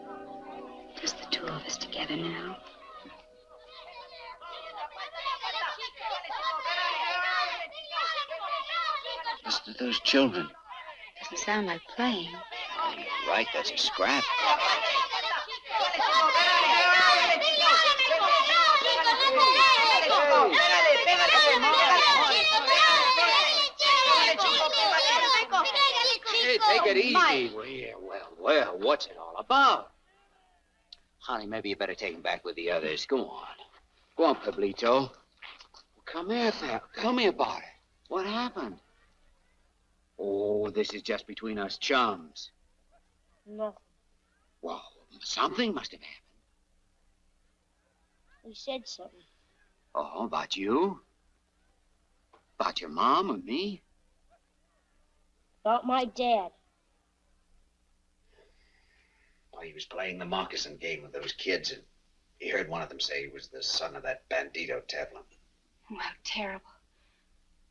Just the 2 of us together now. Listen to those children. Doesn't sound like playing. You're right, that's a scrap. Hey, take it easy. Well, what's it all about? Honey, maybe you better take him back with the others. Go on. Go on, Pablito. Come here, pal. Tell me about it. What happened? Oh, this is just between us chums. Nothing. Well, something must have happened. He said something. Oh, about you? About your mom and me? About my dad. Well, he was playing the moccasin game with those kids, and he heard one of them say he was the son of that bandito Tevlin. Oh, how terrible.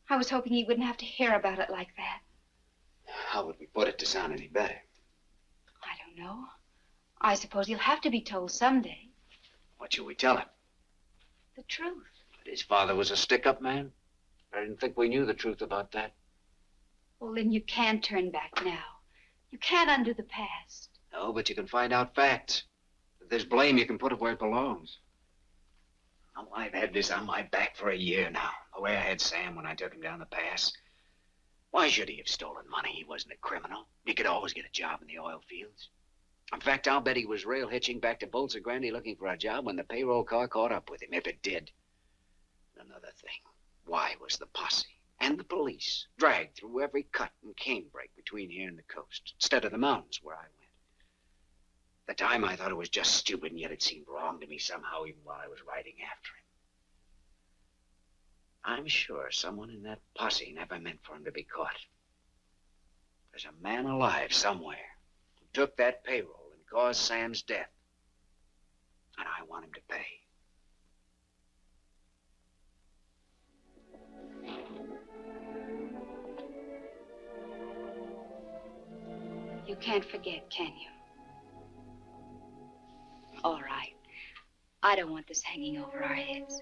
I was hoping he wouldn't have to hear about it like that. How would we put it to sound any better? I don't know. I suppose he'll have to be told someday. What should we tell him? The truth. That his father was a stick-up man? I didn't think we knew the truth about that. Well, then you can't turn back now. You can't undo the past. No, but you can find out facts. If there's blame, you can put it where it belongs. Oh, I've had this on my back for a year now. The way I had Sam when I took him down the pass. Why should he have stolen money? He wasn't a criminal. He could always get a job in the oil fields. In fact, I'll bet he was rail hitching back to Bolsa Grande looking for a job when the payroll car caught up with him, if it did. Another thing. Why was the posse and the police dragged through every cut and canebrake between here and the coast, instead of the mountains where I went? At the time, I thought it was just stupid, and yet it seemed wrong to me somehow, even while I was riding after him. I'm sure someone in that posse never meant for him to be caught. There's a man alive somewhere who took that payroll and caused Sam's death. And I want him to pay. You can't forget, can you? All right. I don't want this hanging over our heads.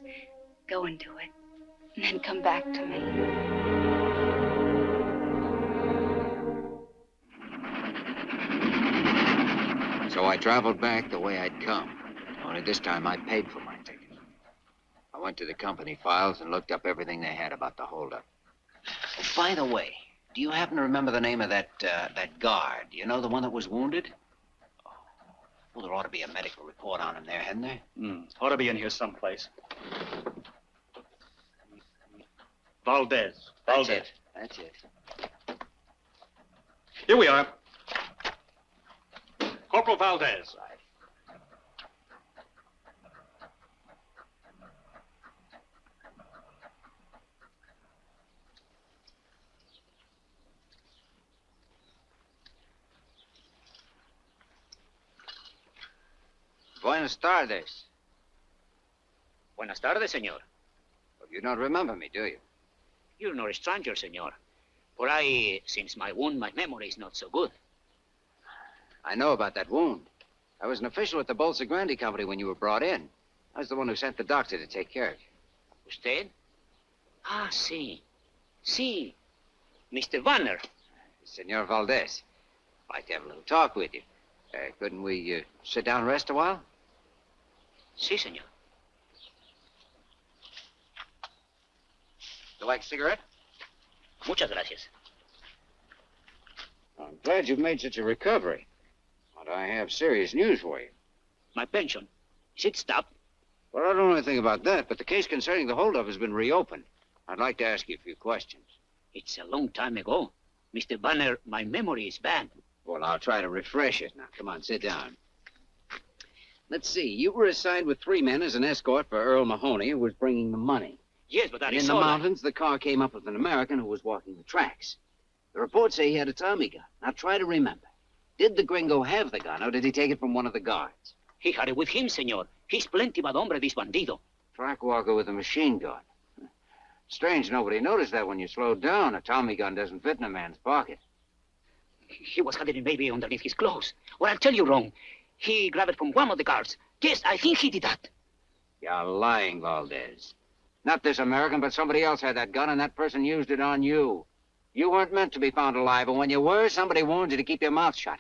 Go and do it. And then come back to me. So I traveled back the way I'd come. Only this time I paid for my ticket. I went to the company files and looked up everything they had about the holdup. Oh, by the way, do you happen to remember the name of that guard? You know, the one that was wounded? Oh. Well, there ought to be a medical report on him there, hadn't there? Ought to be in here someplace. Valdez. Valdez. That's it. Here we are. Corporal Valdez. Right. Buenas tardes. Buenas tardes, señor. Well, you don't remember me, do you? You're not a stranger, señor. But since my wound, my memory is not so good. I know about that wound. I was an official at the Bolsa Grande company when you were brought in. I was the one who sent the doctor to take care of you. Usted? Ah, sí. Sí. Mr. Vanner. Senor Valdez. I'd like to have a little talk with you. Couldn't we sit down and rest a while? Sí, señor. You like a cigarette? Muchas gracias. I'm glad you've made such a recovery. But I have serious news for you. My pension. Is it stopped? Well, I don't know anything about that, but the case concerning the holdup has been reopened. I'd like to ask you a few questions. It's a long time ago. Mr. Banner, my memory is bad. Well, I'll try to refresh it. Now, come on, sit down. Let's see. You were assigned with 3 men as an escort for Earl Mahoney, who was bringing the money. Yes, but And in the mountains, the car came up with an American who was walking the tracks. The reports say he had a Tommy gun. Now, try to remember. Did the gringo have the gun, or did he take it from one of the guards? He had it with him, señor. He's plenty bad hombre, this bandido. Track walker with a machine gun. Strange nobody noticed that when you slowed down. A Tommy gun doesn't fit in a man's pocket. He was hiding maybe underneath his clothes. Or I'll tell you wrong. He grabbed it from one of the guards. Yes, I think he did that. You're lying, Valdez. Not this American, but somebody else had that gun, and that person used it on you. You weren't meant to be found alive, and when you were, somebody warned you to keep your mouth shut.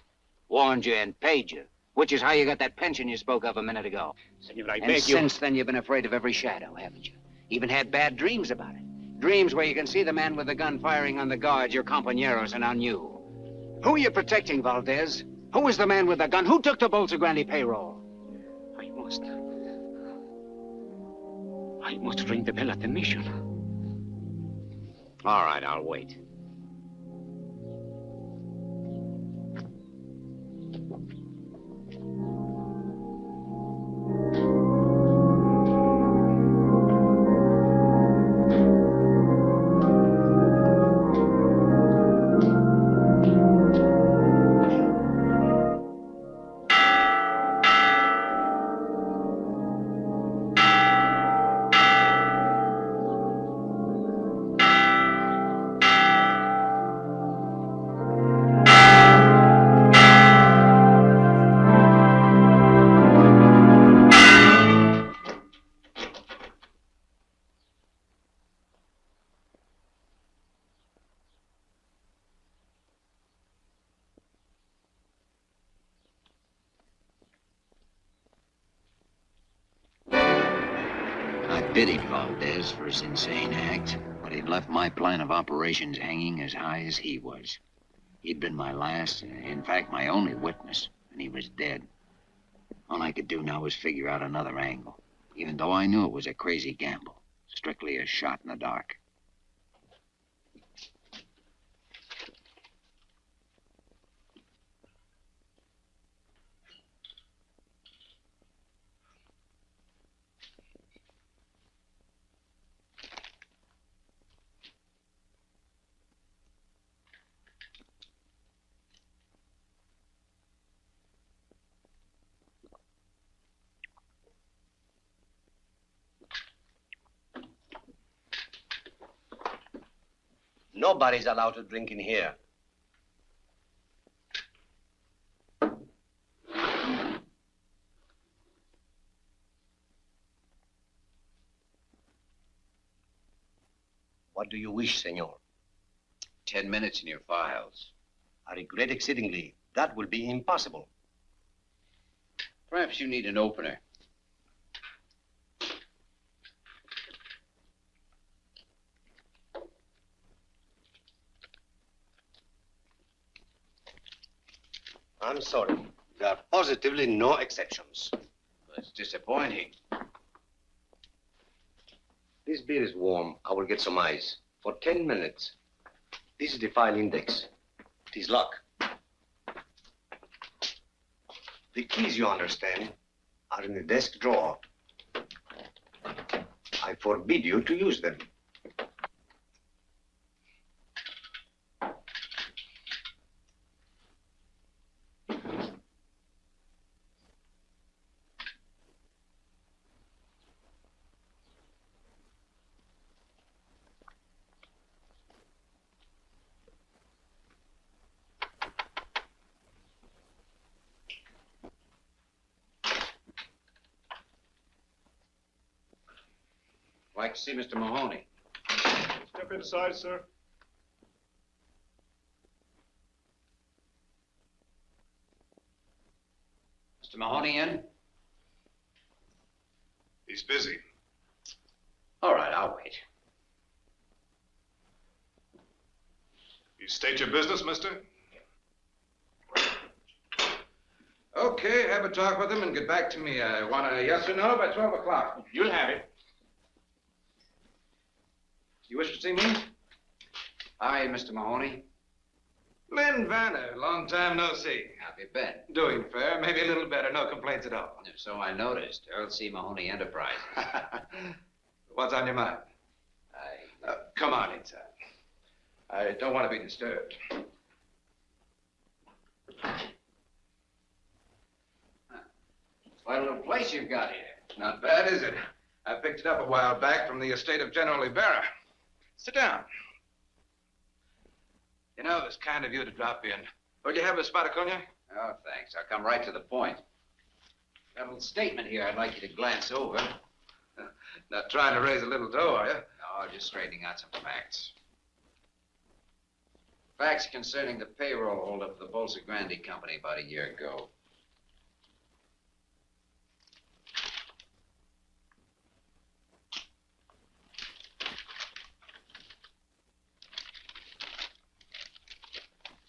Warned you and paid you, which is how you got that pension you spoke of a minute ago. Senor, I and beg you. Since then, you've been afraid of every shadow, haven't you? Even had bad dreams about it. Dreams where you can see the man with the gun firing on the guards, your compañeros, and on you. Who are you protecting, Valdez? Who was the man with the gun? Who took the Bolsa Grande payroll? I must ring the bell at the mission. All right, I'll wait. Pitied Valdez for his insane act, but he'd left my plan of operations hanging as high as he was. He'd been my last, in fact, my only witness, and he was dead. All I could do now was figure out another angle, even though I knew it was a crazy gamble, strictly a shot in the dark. Nobody's allowed to drink in here. What do you wish, senor? 10 minutes in your files. I regret exceedingly. That will be impossible. Perhaps you need an opener. I'm sorry. There are positively no exceptions. That's disappointing. This beer is warm. I will get some ice. For 10 minutes. This is the file index. It is locked. The keys, you understand, are in the desk drawer. I forbid you to use them. Like to see Mr. Mahoney. Step inside, sir. Mr. Mahoney in? He's busy. All right, I'll wait. You state your business, mister? Okay, have a talk with him and get back to me. I want a yes or no by 12 o'clock. You'll have it. You wish to see me? Hi, Mr. Mahoney. Lynn Vanner, long time no see. How have you been? Doing fair, maybe a little better, no complaints at all. So I noticed. Earl C. Mahoney Enterprises. What's on your mind? Come on inside. I don't want to be disturbed. Quite a little place you've got here. Not bad, is it? I picked it up a while back from the estate of General Ibarra. Sit down. You know, it's kind of you to drop in. Would you have a spot of cognac? Oh, thanks. I'll come right to the point. Got a little statement here I'd like you to glance over. Not trying to raise a little dough, are you? No, just straightening out some facts. Facts concerning the payroll holdup of the Bolsa Grande Company about a year ago.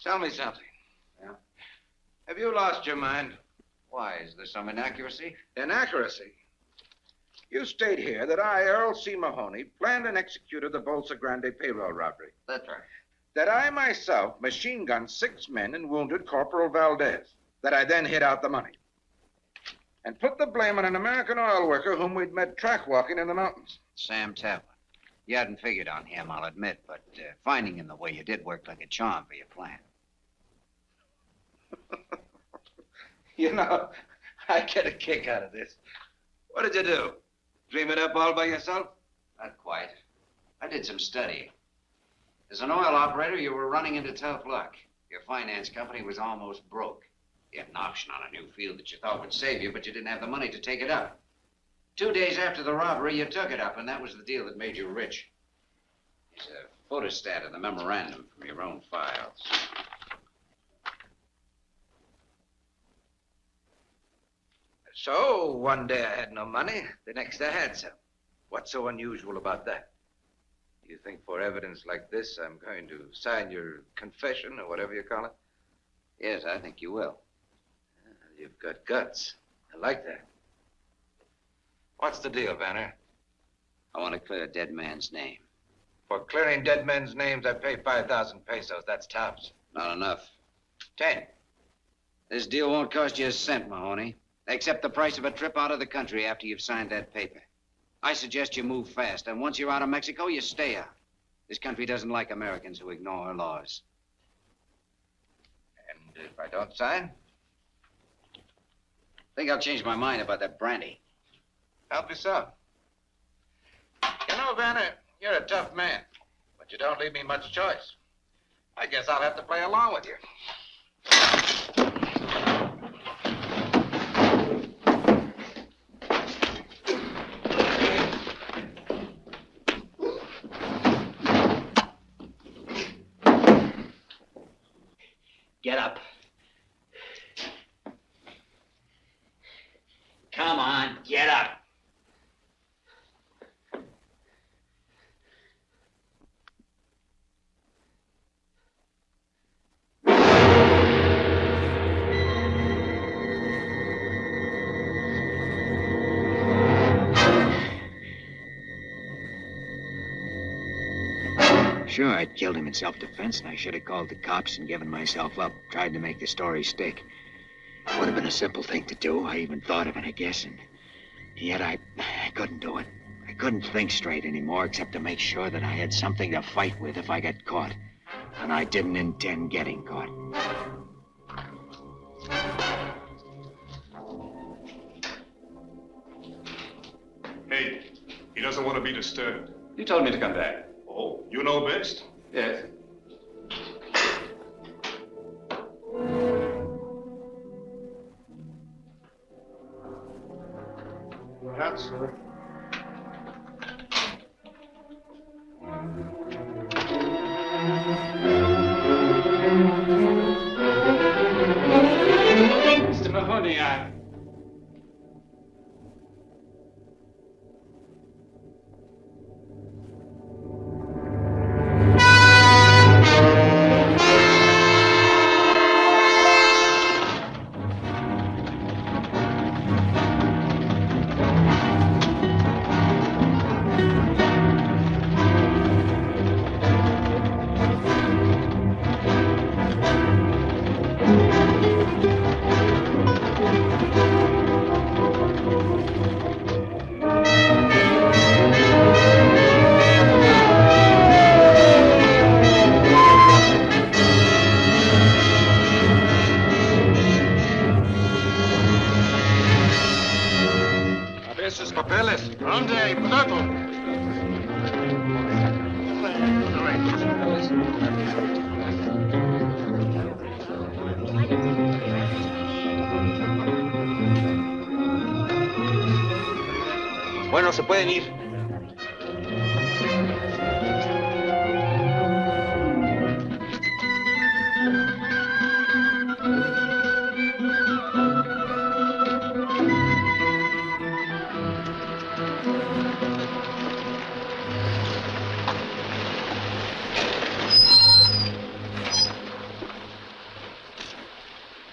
Tell me something. Yeah? Have you lost your mind? Why, is there some inaccuracy? Inaccuracy? You state here that I, Earl C. Mahoney, planned and executed the Bolsa Grande payroll robbery. That's right. That I myself machine-gunned 6 men and wounded Corporal Valdez. That I then hid out the money. And put the blame on an American oil worker whom we'd met track-walking in the mountains. Sam Taplin. You hadn't figured on him, I'll admit, but finding him the way you did worked like a charm for your plan. You know, I get a kick out of this. What did you do? Dream it up all by yourself? Not quite. I did some studying. As an oil operator, you were running into tough luck. Your finance company was almost broke. You had an option on a new field that you thought would save you, but you didn't have the money to take it up. 2 days after the robbery, you took it up, and that was the deal that made you rich. There's a photostat of the memorandum from your own files. So, one day I had no money, the next I had some. What's so unusual about that? You think for evidence like this, I'm going to sign your confession or whatever you call it? Yes, I think you will. You've got guts. I like that. What's the deal, Vanner? I want to clear a dead man's name. For clearing dead men's names, I pay 5,000 pesos. That's tops. Not enough. 10. This deal won't cost you a cent, Mahoney, except the price of a trip out of the country after you've signed that paper. I suggest you move fast, and once you're out of Mexico, you stay out. This country doesn't like Americans who ignore her laws. And if I don't sign? I think I'll change my mind about that brandy. Help yourself. You know, Vanner, you're a tough man, but you don't don't leave me much choice. I guess I'll have to play along with you. Get up. Come on, get up. Sure, I'd killed him in self-defense, and I should have called the cops and given myself up, tried to make the story stick. It would have been a simple thing to do. I even thought of it, I guess, and yet I couldn't do it. I couldn't think straight anymore, except to make sure that I had something to fight with if I got caught. And I didn't intend getting caught. Hey, he doesn't want to be disturbed. You told me to come back. Oh, you know best? Yes. That's Mr. Mahoney, Esos papeles. ¿Dónde, putato? Bueno, se pueden ir.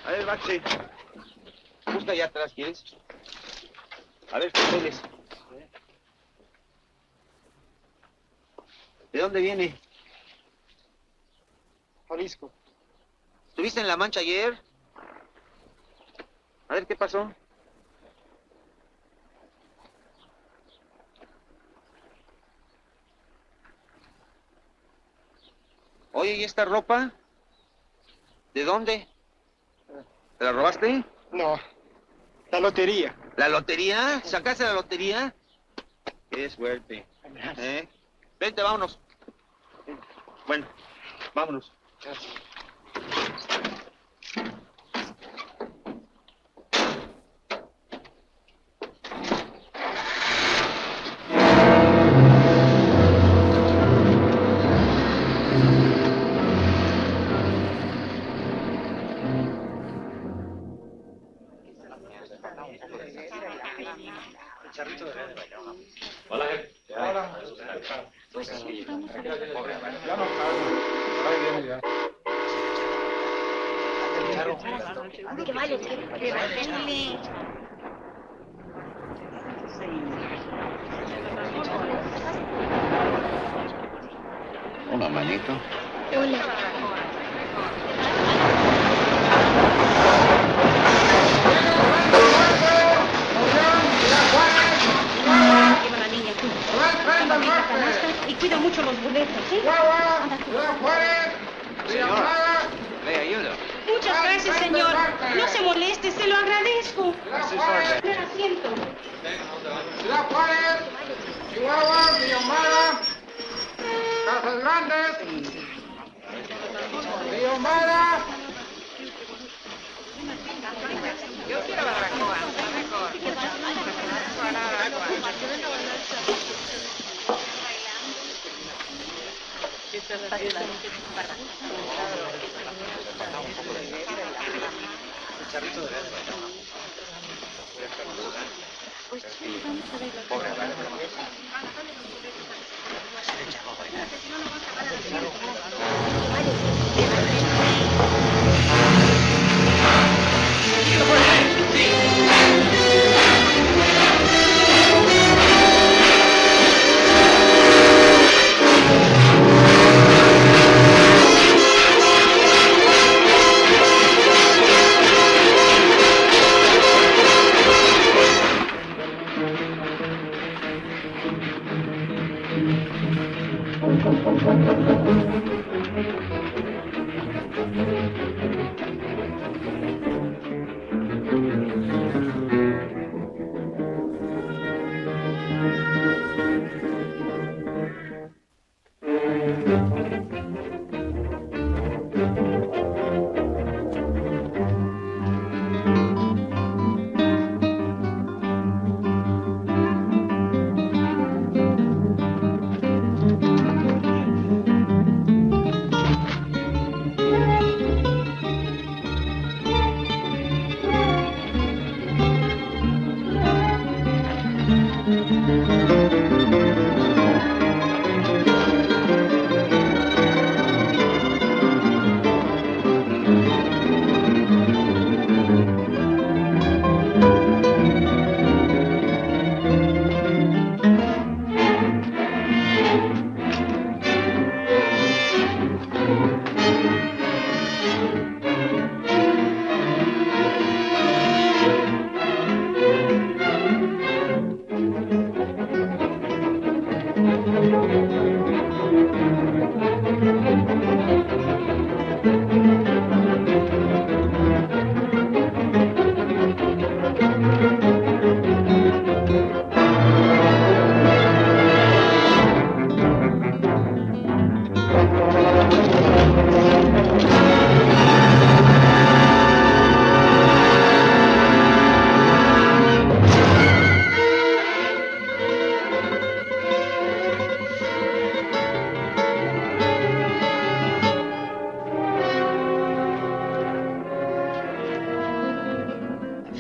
A ver, Baxi. Busca allá atrás, ¿quieres? A ver, papeles. ¿De dónde viene? Jalisco. ¿Estuviste en La Mancha ayer? A ver, ¿qué pasó? Oye, ¿y esta ropa? ¿De dónde? ¿Te la robaste? No, la lotería. ¿La lotería? ¿Sacaste la lotería? Qué suerte. ¿Eh? Vente, vámonos. Bueno, vámonos. Hola. Ya no salgo. Ahí viene ya. Que vaya, que vaya. Hola, manito. Hola. Lleva la niña tú. Y cuida mucho los boletos, ¿sí? Anda tú. Señor, le ayudo. Muchas gracias, señor. No se moleste, se lo agradezco. Primer asiento. Ciudad Juárez, Chihuahua, Villahumada, Casas Grandes. Río Mara. Yo quiero barbacoa, mejor.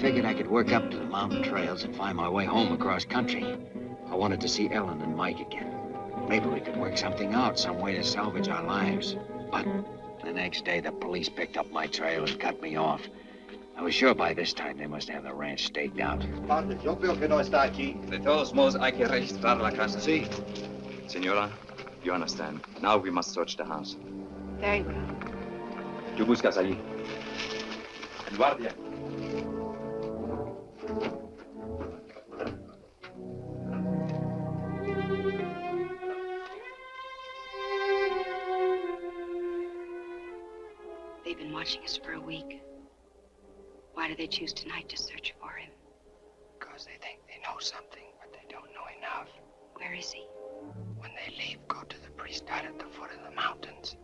Figured I could work up to the mountain trails and find my way home across country. I wanted to see Ellen and Mike again. Maybe we could work something out, some way to salvage our lives. But the next day, the police picked up my trail and cut me off. I was sure by this time they must have the ranch staked out. Padre, yo creo que no está aquí. De todos modos, hay que registrar la casa. Sí. Senora, you understand. Now we must search the house. Very well. Tú buscas allí. En guardia. They've been watching us for a week. Why do they choose tonight to search for him? Because they think they know something, but they don't know enough. Where is he? When they leave, go to the priest out at the foot of the mountains.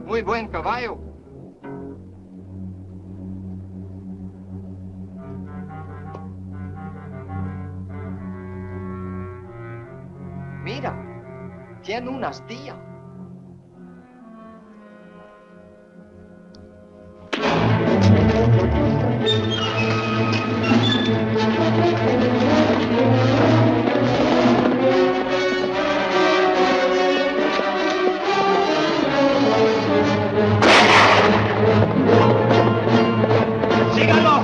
Muy buen caballo. Mira, tiene una astilla. ¡Síganlo!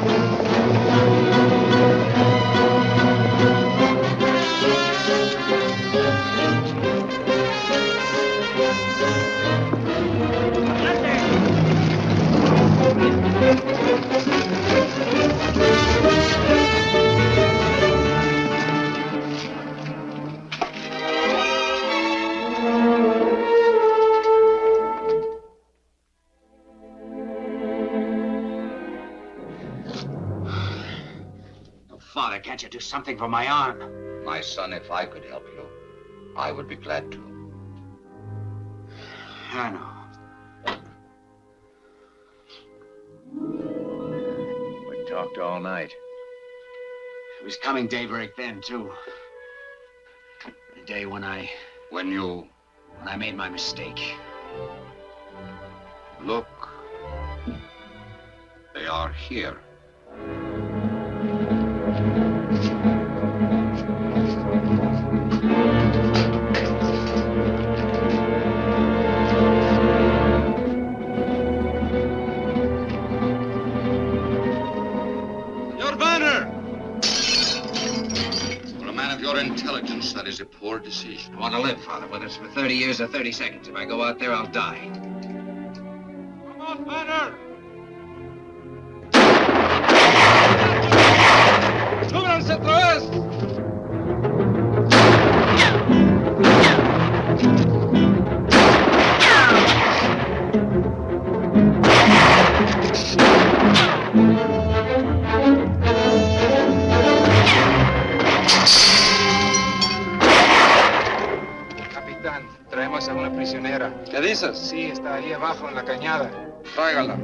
Father, can't you do something for my arm? My son, if I could help you, I would be glad to. I know. We talked all night. It was coming daybreak then, too. The day when I made my mistake. Look. They are here. Your banner! For a man of your intelligence, that is a poor decision. I want to live, Father, whether it's for 30 years or 30 seconds. If I go out there, I'll die. Come on, banner! ¡Súbranse otra vez! Capitán, traemos a una prisionera. ¿Qué dices? Sí, está ahí abajo en la cañada. Tráigala.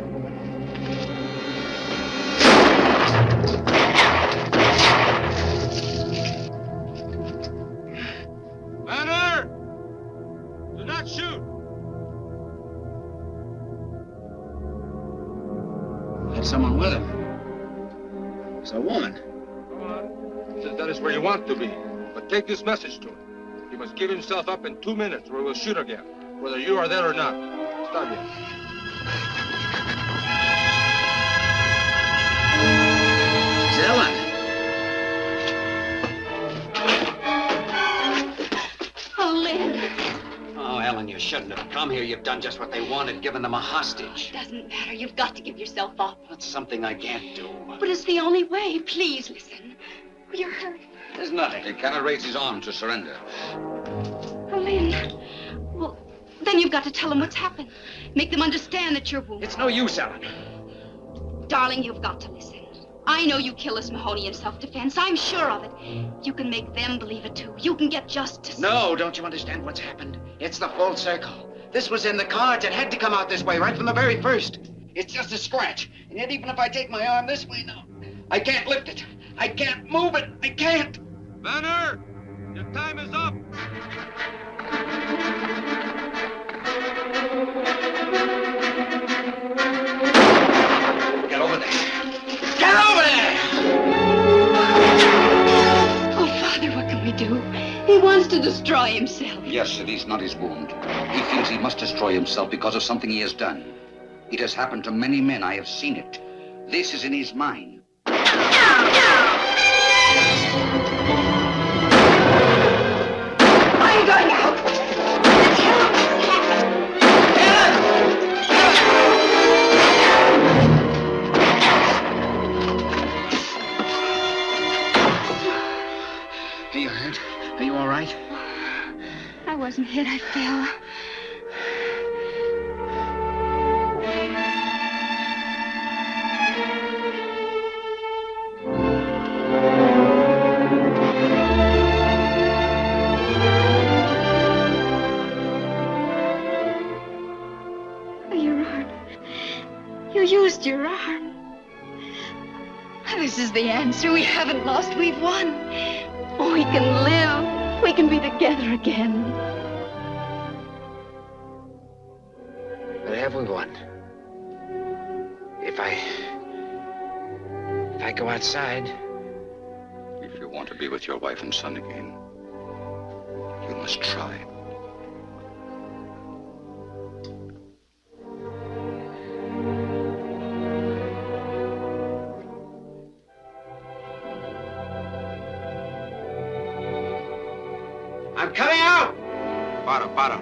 Banner! Do not shoot! Had someone with him. It's a woman. Come on. Says that is where you want to be. But take this message to him. He must give himself up in 2 minutes or we'll shoot again. Whether you are there or not. Está bien. It's Ellen. Oh, Lynn. Oh, Ellen, you shouldn't have come here. You've done just what they wanted, given them a hostage. Doesn't matter. You've got to give yourself up. That's something I can't do. But it's the only way. Please listen. You're hurt. There's nothing. He cannot raise his arm to surrender. Oh, Lynn. Well, then you've got to tell them what's happened. Make them understand that you're wounded. It's no use, Ellen. Darling, you've got to listen. I know you killed us, Mahoney, in self-defense. I'm sure of it. You can make them believe it, too. You can get justice. No, don't you understand what's happened? It's the full circle. This was in the cards. It had to come out this way right from the very first. It's just a scratch. And yet even if I take my arm this way now, I can't lift it. I can't move it. I can't. Banner! Your time is up! Get over there. Get over there! Oh, Father, what can we do? He wants to destroy himself. Yes, it is not his wound. He feels he must destroy himself because of something he has done. It has happened to many men. I have seen it. This is in his mind. I'm going out. Tell him what's Are you hurt? Are you all right? I wasn't hit. I fell. Your arm. You used your arm. This is the answer. We haven't lost. We've won. We can live. We can be together again. But have we won? If I go outside. If you want to be with your wife and son again, you must try. I'm coming out! Para.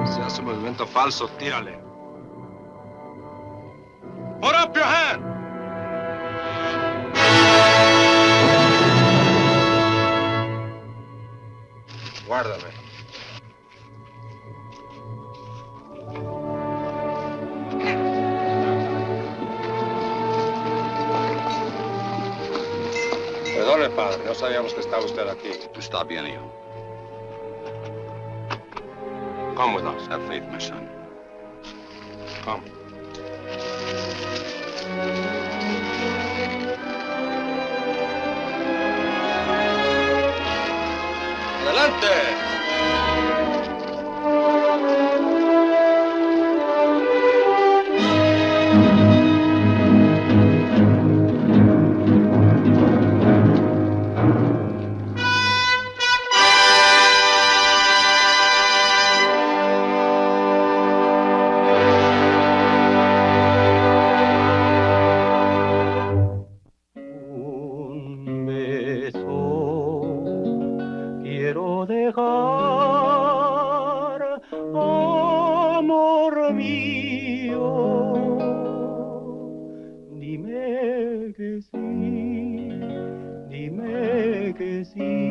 Si hace un movimiento falso, tírale. Put up your hand! Guárdame. padre. No sabíamos que estaba usted aquí. Está bien, hijo. Come with us. Have faith, my son. Come. ¡Adelante! Quiero dejar, amor mío, dime que sí,